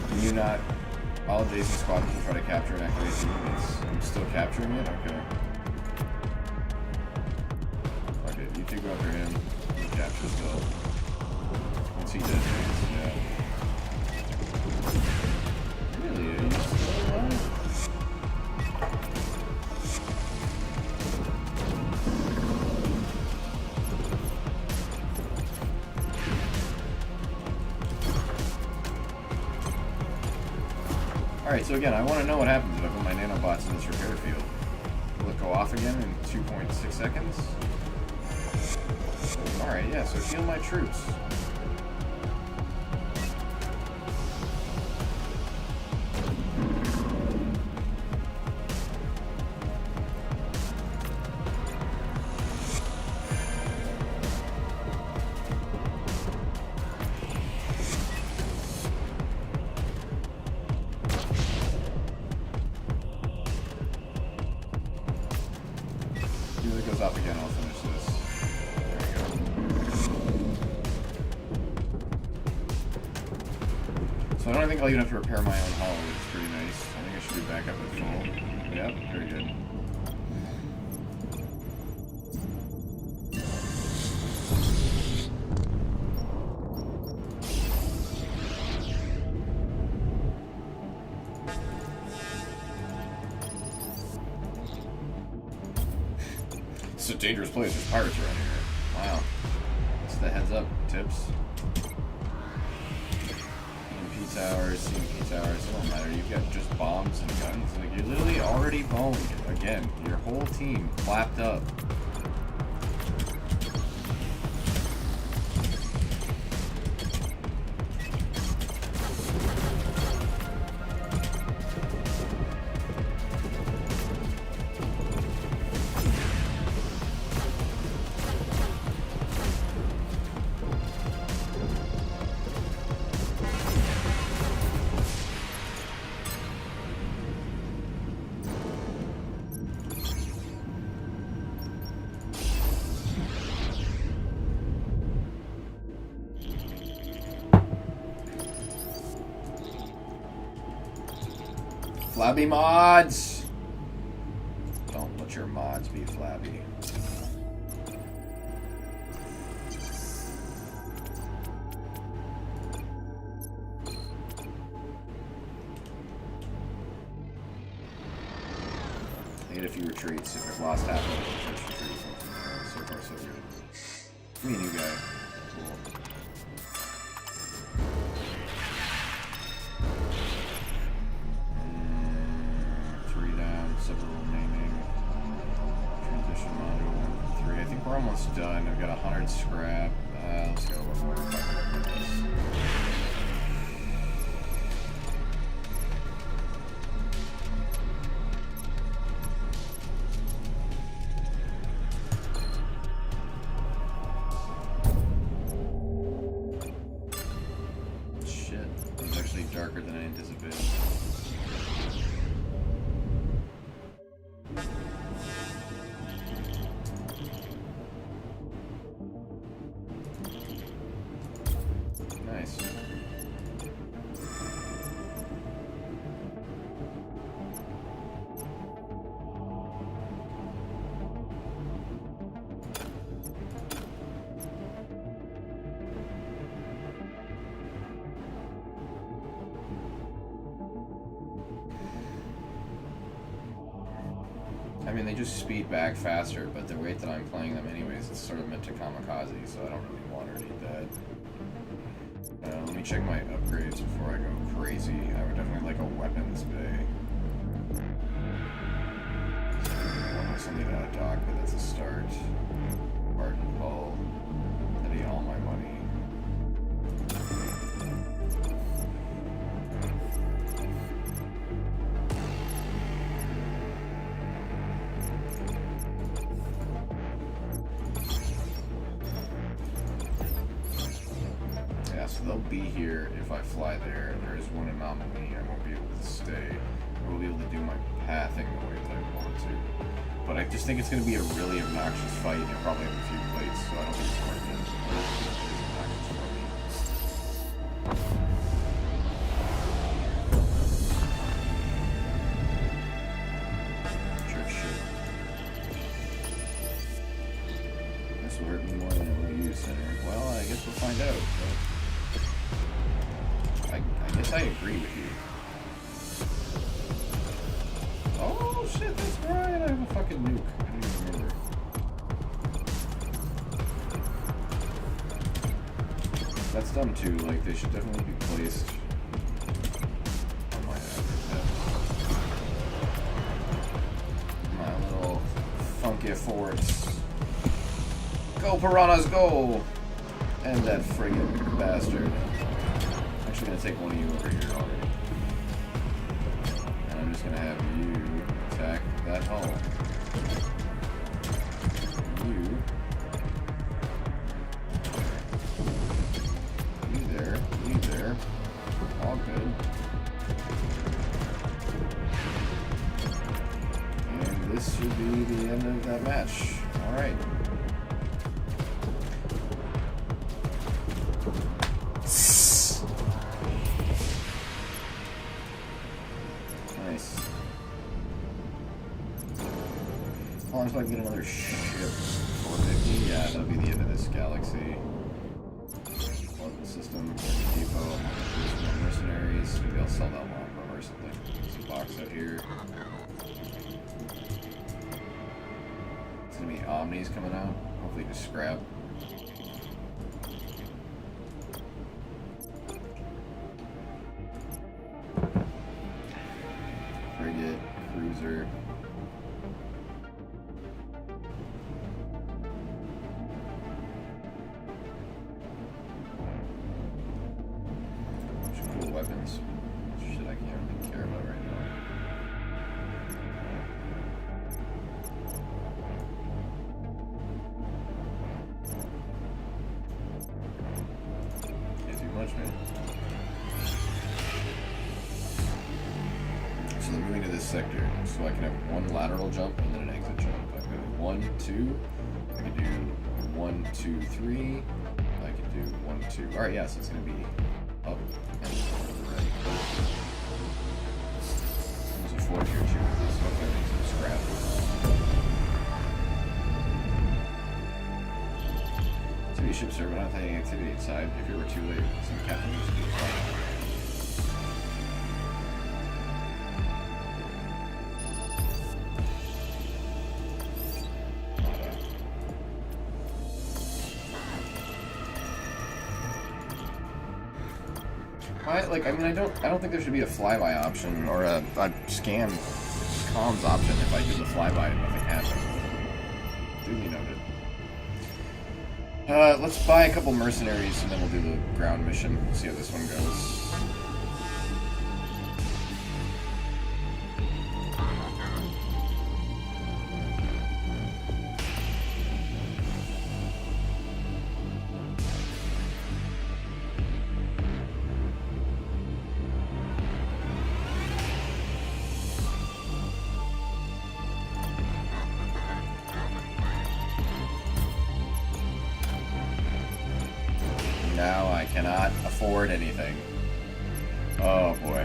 Can you not... All adjacent squadrons will try to capture and activate the units. I'm still capturing it? Okay. Fuck it. You two go after him. He captures still. Once he does it, yeah. Really? Are you still alive? Alright, so again, I want to know what happens if I put my nanobots in this repair field. Will it go off again in 2.6 seconds? Alright, yeah, so heal my troops. If it goes up again, I'll finish this. There we go. So I don't think I'll even have to repair my own hull, which is pretty nice. I think I should be back up at full. Yep, very good. It's a dangerous place. There's pirates around here. Wow. That's the heads up tips. EMP towers, CMP towers, it don't matter. You've got just bombs and guns. Like, you're literally already boned. Again, your whole team clapped up. Flabby mods! Don't let your mods be flabby. Made a few retreats. If I've lost half of the first retreat. So far, so good. Me, new guy. Cool. 3 down, several remaining. Transition module 3. I think we're almost done. I've got 100 scrap. Let's go one more. Darker than I anticipated. Nice. I mean, they just speed back faster, but the rate that I'm playing them anyways, it's sort of meant to kamikaze, so I don't really want or need that. Let me check my upgrades before I go crazy. I would definitely like a weapons bay. I also need a dock, but that's a start. Barton Hull. That'd be all my money. So they'll be here if I fly there. There is one anomaly. I won't be able to stay. I will be able to do my pathing the way that I want to. But I just think it's going to be a really obnoxious fight. You'll probably have a few plates, so I don't think it's worth it. It's obnoxious for me. Church shit. This will hurt me more than it will you, Center. Well, I guess we'll find out. But I guess I agree with you. Oh shit, that's right, I have a fucking nuke. I didn't even remember. That's dumb too, like they should definitely be placed on my my little funky forts. Go piranhas, go! And that friggin' bastard. I'm actually gonna take one of you over here already. And I'm just gonna have you attack that hull. You there. All good. And this should be the end of that match. Alright. Nice. As long as I can get another ship. 450, yeah, that'll be the end of this galaxy. Weapon system, depot, mercenaries. Maybe I'll sell that longbow or something. There's a box out here. It's gonna be Omnis coming out. Hopefully just scrap. Frigate, cruiser. Cool weapons. Shit, I can't really care about right now. Can't do much, man. So they're moving to this sector, so I can have one lateral jump and then an exit jump. I can do 1, 2. I can do 1, 2, 3. I can do 1, 2. Alright, yeah, so it's gonna be up and right. There's a 4 tier 2 with this, so I'm gonna make some scrap. City ship server, not having activity inside. If you were too late, some captain needs to be fine. I mean, I don't think there should be a flyby option or a scan comms option if I do the flyby and nothing happens. Duly noted. Let's buy a couple mercenaries and then we'll do the ground mission. See how this one goes. Now I cannot afford anything. Oh boy.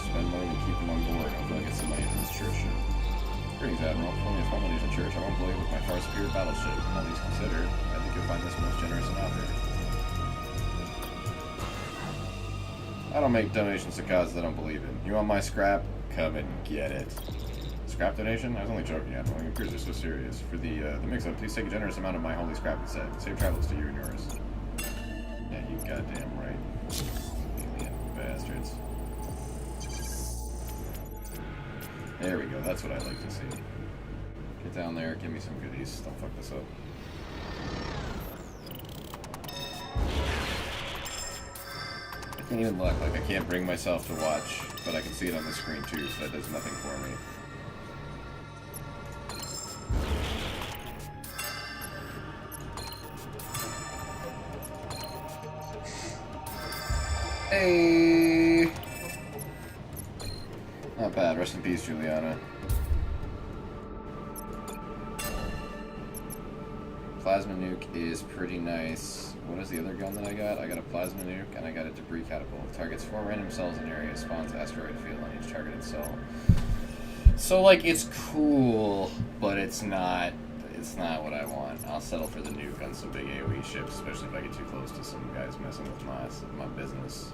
Spend money to keep them on board. Hopefully I get some money for this church ship. Greetings, Admiral. If only a small donation church, I won't blade with my far superior battleship. All these considered, I think you'll find this most generous an offer. I don't make donations to causes I don't believe in. You want my scrap? Come and get it. Scrap donation? I was only joking, Admiral. Your peers are so serious. For the mix-up, please take a generous amount of my holy scrap instead. Safe travels to you and yours. Yeah, you goddamn right. Alien bastards. There we go. That's what I'd like to see. Get down there. Give me some goodies. Don't fuck this up. I can't even look. Like, I can't bring myself to watch, but I can see it on the screen too, so that does nothing for me. Hey! Not bad. Rest in peace, Juliana. Plasma nuke is pretty nice. What is the other gun that I got? I got a plasma nuke and I got a debris catapult. Targets 4 random cells in area. Spawns asteroid field on each targeted cell. So, like, it's cool, but it's not what I want. I'll settle for the nuke on some big AoE ships, especially if I get too close to some guys messing with my business.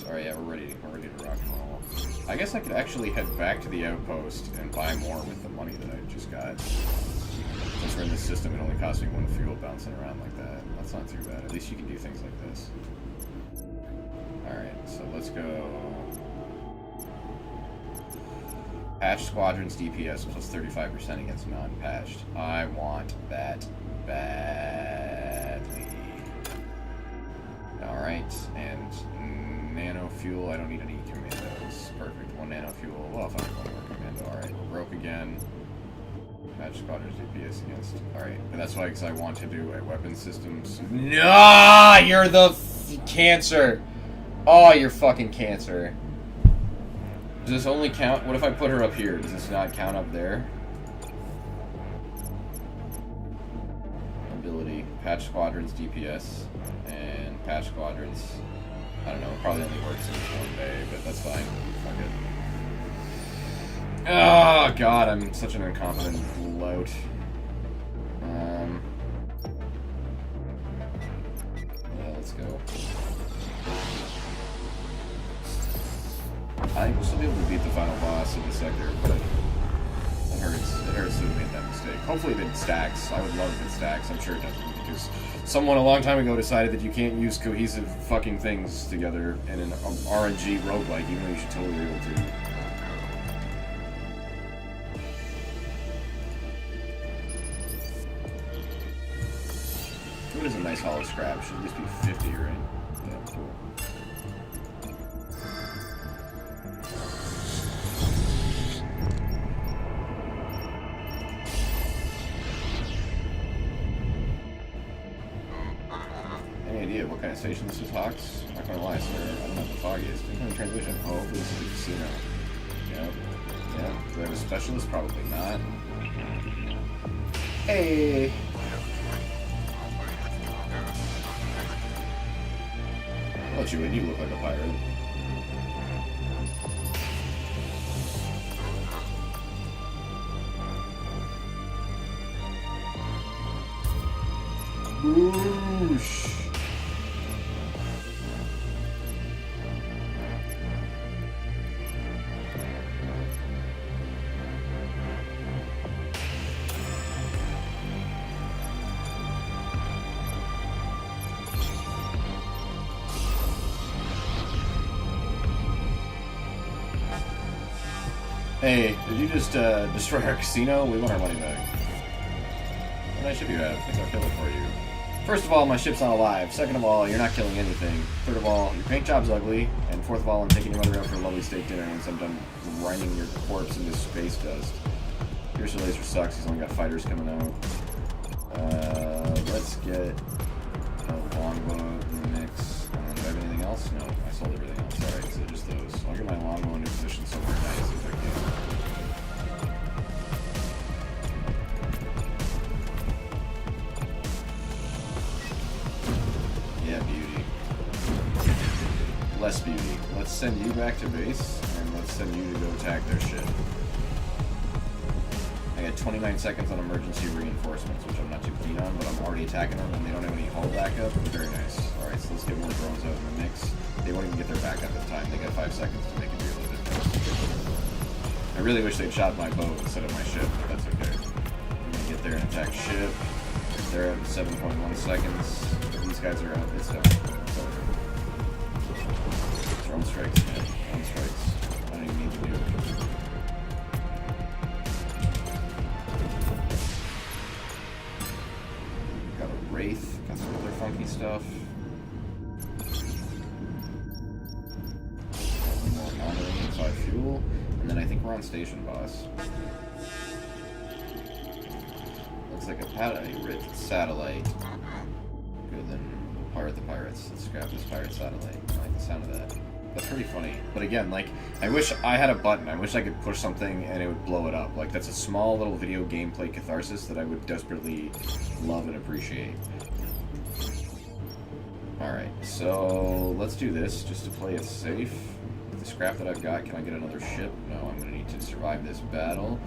Alright, yeah, we're ready to rock and roll. I guess I could actually head back to the outpost and buy more with the money that I just got. Since we're in this system, it only costs me 1 fuel bouncing around like that. That's not too bad. At least you can do things like this. Alright, so let's go. Patch squadrons DPS plus 35% against non-patched. I want that badly. Alright, and nano fuel. I don't need any commandos. Perfect. 1 nano fuel. Well, if I have 1 more commando. Alright, we're broke again. Patch squadrons DPS against. Alright, but that's why, because I want to do a weapon systems. No, you're the cancer. Oh, you're fucking cancer. Does this only count? What if I put her up here? Does this not count up there? Ability. Patch squadrons DPS. And patch squadrons. I don't know. It probably only works in 1 day, but that's fine. Fuck it. Oh, God. I'm such an incompetent lout. Yeah, let's go. I think we'll still be able to beat the final boss in the sector, but it hurts. It hurts to have made that mistake. Hopefully it stacks. I would love if it stacks. I'm sure it doesn't, because someone a long time ago decided that you can't use cohesive fucking things together in an RNG roguelike, even though you should totally be able to. It is a nice hollow scrap. Should at least be 50, right? Yeah, cool. Any idea what kind of station this is, Hawks? Not gonna lie, sir. I don't know what the foggiest. Incoming transmission. Oh, hopefully this is a casino. Yep. Yeah. Do I have a specialist? Probably not. Hey! I'll let you in. You look like a pirate. Boosh! Hey, did you just destroy our casino? We want our money back. What nice ship you have? I think I'll kill it for you. First of all, my ship's not alive. Second of all, you're not killing anything. Third of all, your paint job's ugly. And fourth of all, I'm taking your mother out for a lovely steak dinner once I'm done grinding your corpse into space dust. Piercer Laser sucks. He's only got fighters coming out. Let's get a longbow in the mix. Do I have anything else? No, I sold everything else. Alright, so just those. I'll get my longbow into position somewhere nice if I can. Yeah, beauty. Less beauty. Let's send you back to base, and let's send you to go attack their ship. I got 29 seconds on emergency reinforcements, which I'm not too keen on, but I'm already attacking them, and they don't have any hull backup. Very nice. Alright, so let's get more drones out in the mix. They won't even get their backup in time. They got 5 seconds to make it realistic. I really wish they'd shot my boat instead of my ship, but that's okay. I'm gonna get there and attack ship. They're at 7.1 seconds. These guys are out. It's done. It's over. Drone strikes, man. Drone strikes. I don't even need to do it. Got a Wraith. Got some other funky stuff. More monitoring inside fuel. And then I think we're on station, boss. Looks like a Rift satellite. Good, then we'll pirate the pirates. Let's scrap this pirate satellite. I like the sound of that. That's pretty funny. But again, like, I wish I had a button. I wish I could push something and it would blow it up. Like, that's a small little video gameplay catharsis that I would desperately love and appreciate. Alright, so let's do this just to play it safe. With the scrap that I've got, can I get another ship? No, I'm going to need to survive this battle.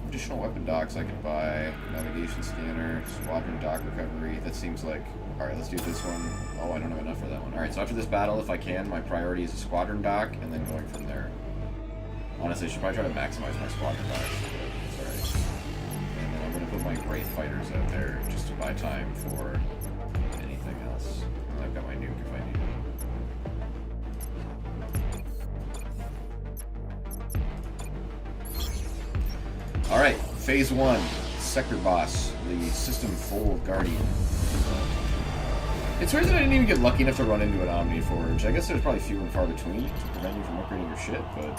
Additional weapon docks I can buy, navigation scanner, squadron dock recovery. That seems like, alright, let's do this one. Oh, I don't have enough for that one. Alright, so after this battle, if I can, my priority is a squadron dock, and then going from there. Honestly, I should probably try to maximize my squadron docks, but it's alright. And then I'm going to put my Wraith fighters out there, just to buy time for anything else. And I've got my nuke if I need it. Alright, phase 1, sector boss, the system full guardian. It's weird that I didn't even get lucky enough to run into an Omni Forge. I guess there's probably few and far between to prevent you from upgrading your ship, but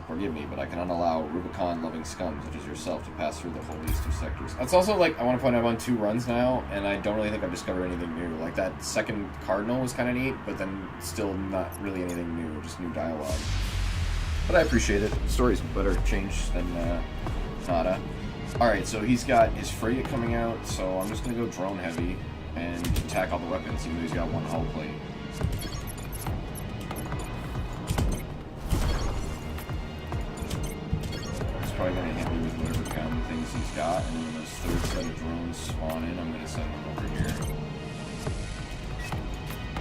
forgive me, but I can unallow Rubicon-loving scums such as yourself to pass through the holiest of sectors. That's also, like, I want to point out I'm on 2 runs now, and I don't really think I've discovered anything new. Like, that second Cardinal was kind of neat, but then still not really anything new, just new dialogue. But I appreciate it. The story's better changed than nada. Alright, so he's got his frigate coming out, so I'm just going to go drone heavy and attack all the weapons, even though he's got one hull plate. He's probably going to hit me with whatever gun things he's got, and then when those third set of drones spawn in, I'm going to send them over here.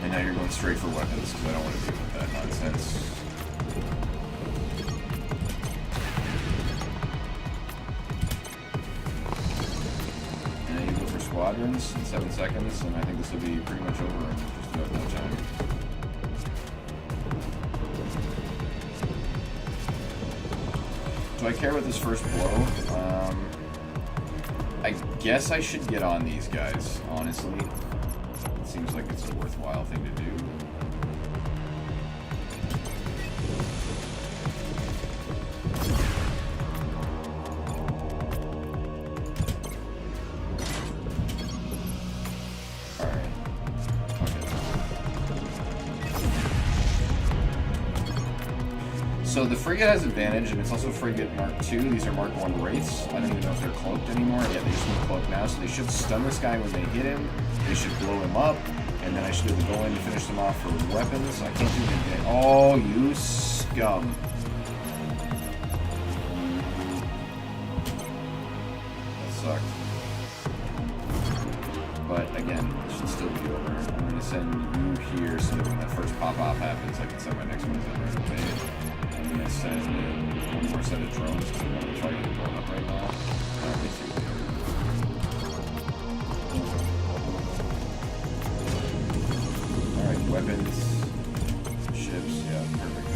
And now you're going straight for weapons, because I don't want to deal with that nonsense. Squadrons in 7 seconds, and I think this will be pretty much over in just about no time. Do I care about this first blow? I guess I should get on these guys, honestly. It seems like it's a worthwhile thing to do. So the frigate has advantage, and it's also frigate Mark II. These are Mark I Wraiths. I don't even know if they're cloaked anymore. Yeah, they just need cloaked now, so they should stun this guy when they hit him. They should blow him up, and then I should be able to go in and finish them off for weapons. I can't do anything. Oh, you scum. That sucked. But again, it should still be over. I'm going to send you here so that when that first pop-off happens, I can send my next ones in right away. I'm going to send in one more set of drones because I'm going to try to get it blown up right now. Alright, see what Alright, weapons, ships, yeah, perfect.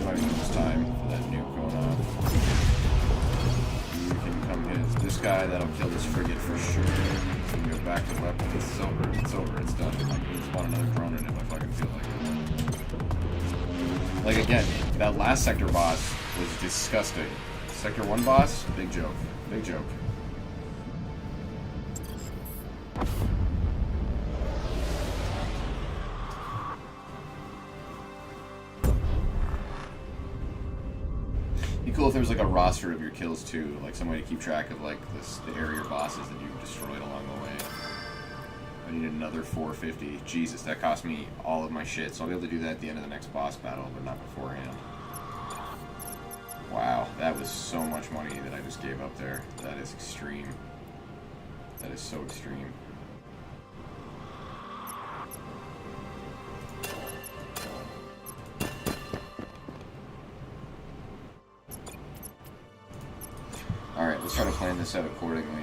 might be almost time for that nuke going off. You can come hit this guy, that'll kill this frigate for sure. You can go back to weapons. It's over, it's over, it's done. I can spawn another drone in it if I fucking feel like it. Like again, that last sector boss was disgusting. Sector 1 boss, big joke. Big joke. Be cool if there was like a roster of your kills too, like some way to keep track of like the area bosses that you've destroyed along the way. I need another 450. Jesus, that cost me all of my shit, so I'll be able to do that at the end of the next boss battle, but not beforehand. Wow, that was so much money that I just gave up there. That is extreme. That is so extreme. Alright, let's try to plan this out accordingly.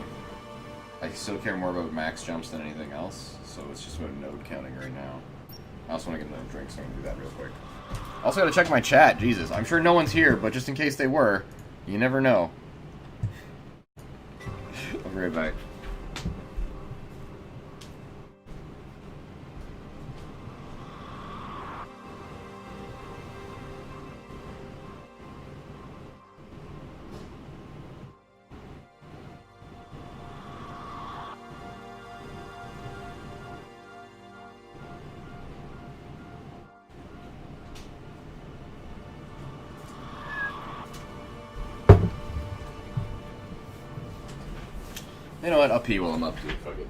I still care more about max jumps than anything else, so it's just about node counting right now. I also want to get another drink, so I'm going to do that real quick. Also gotta check my chat, Jesus. I'm sure no one's here, but just in case they were, you never know. I'll be right back. You know what? I'll pee while I'm up, dude. Fuck it.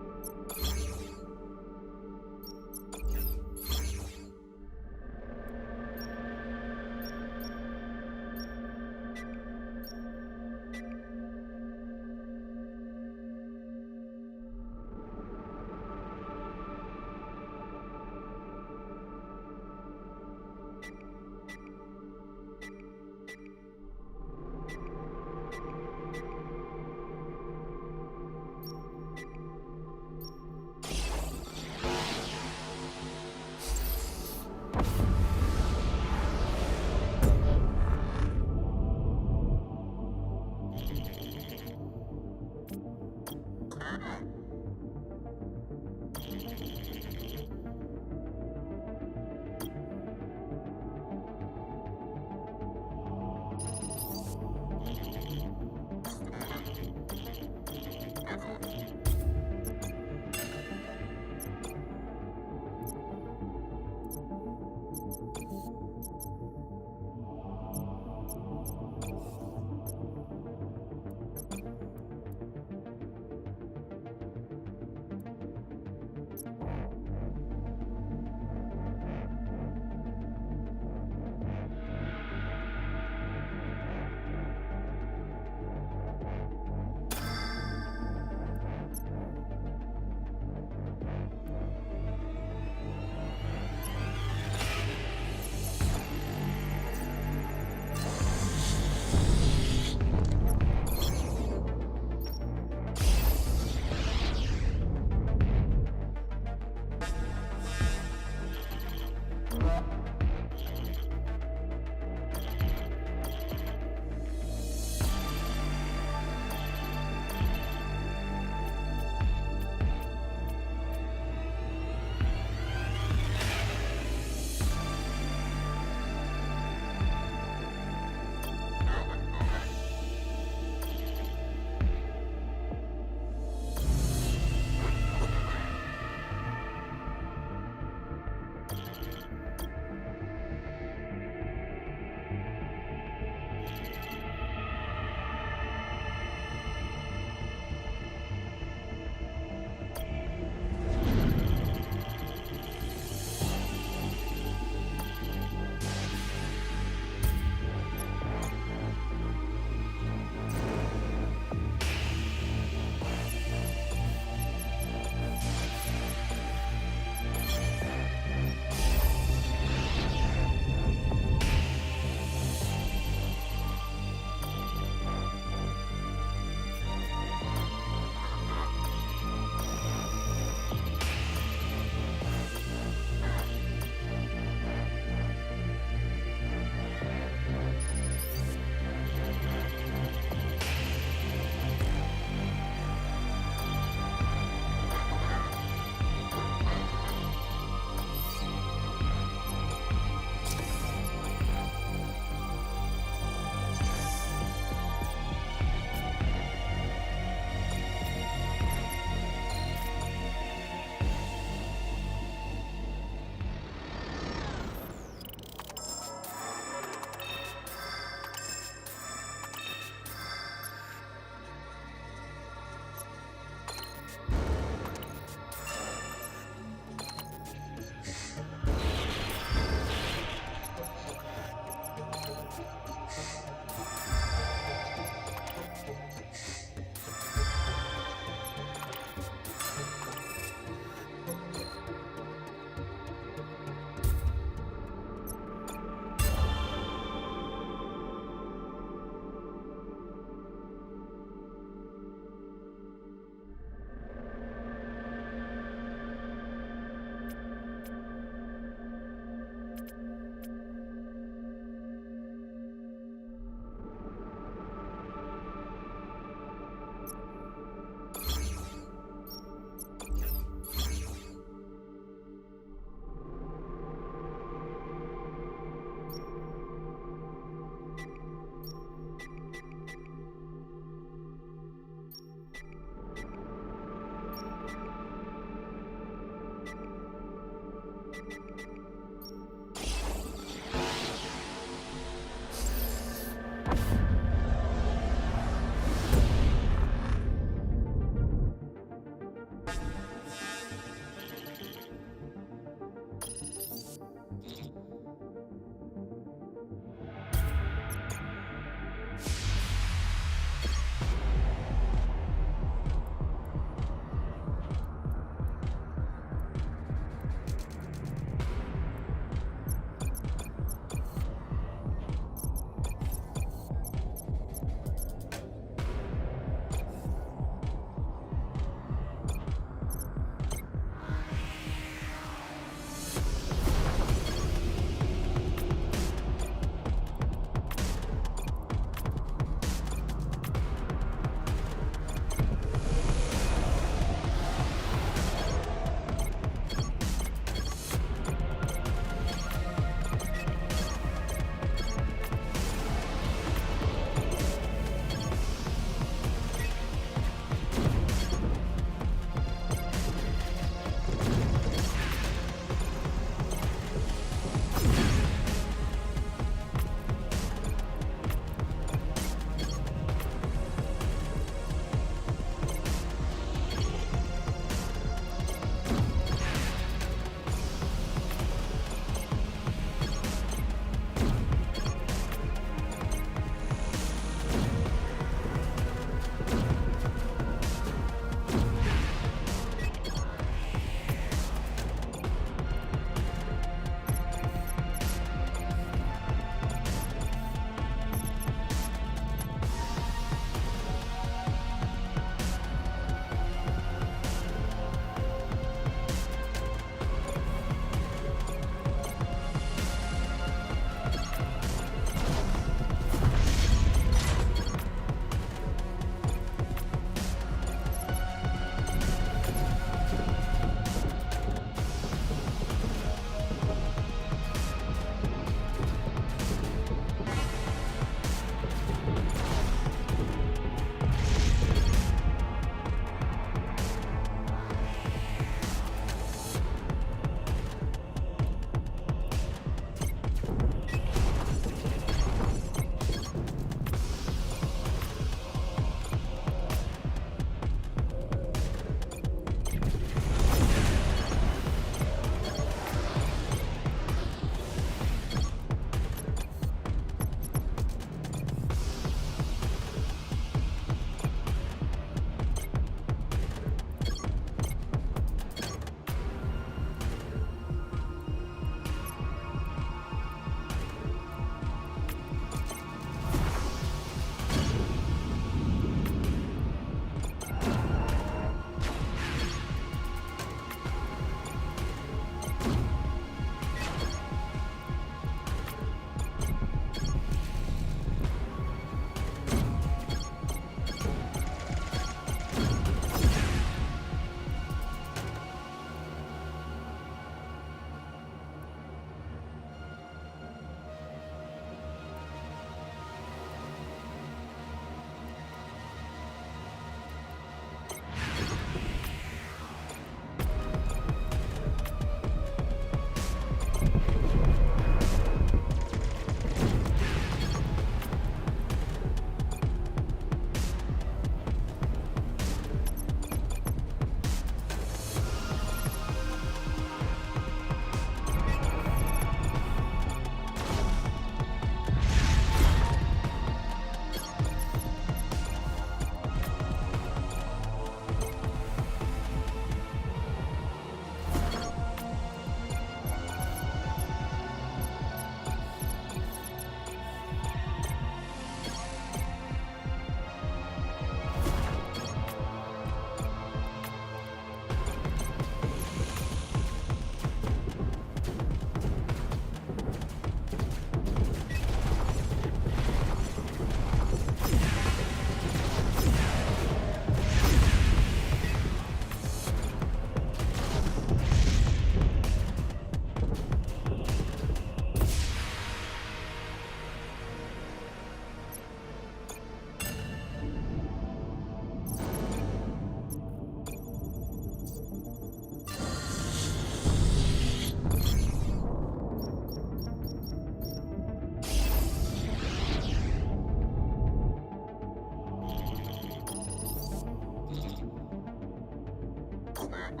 Thank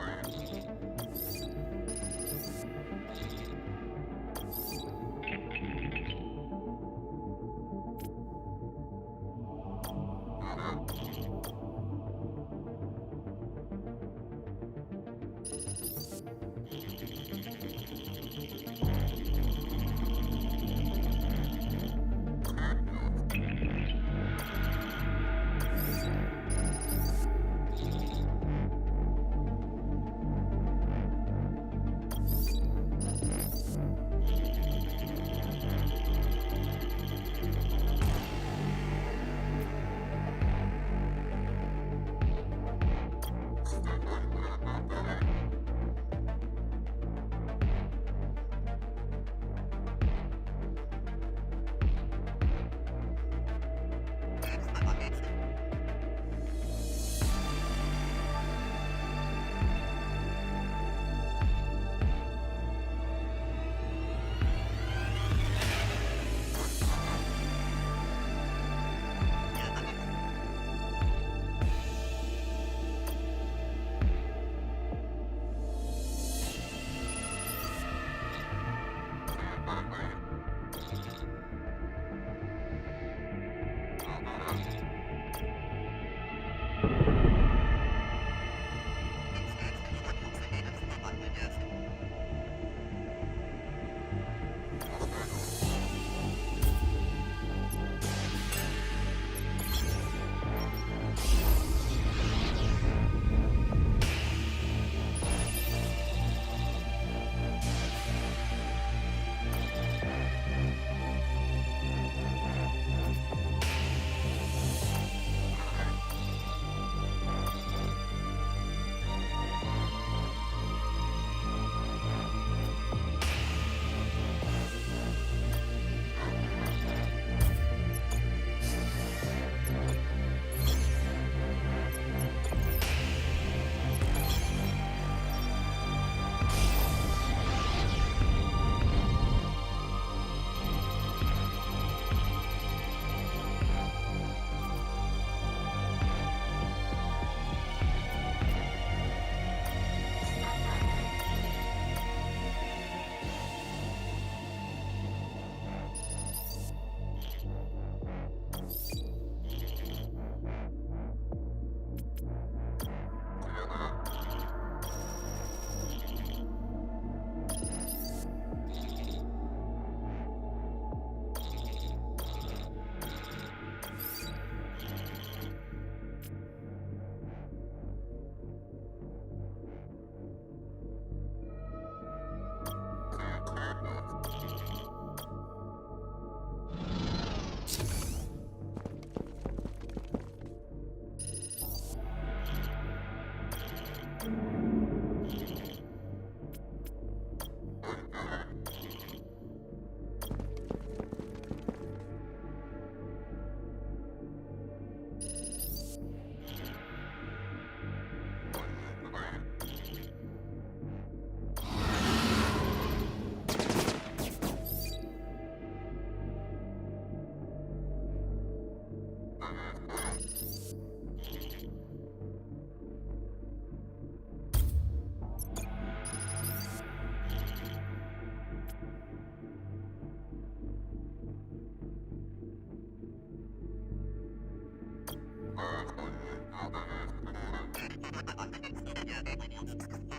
you.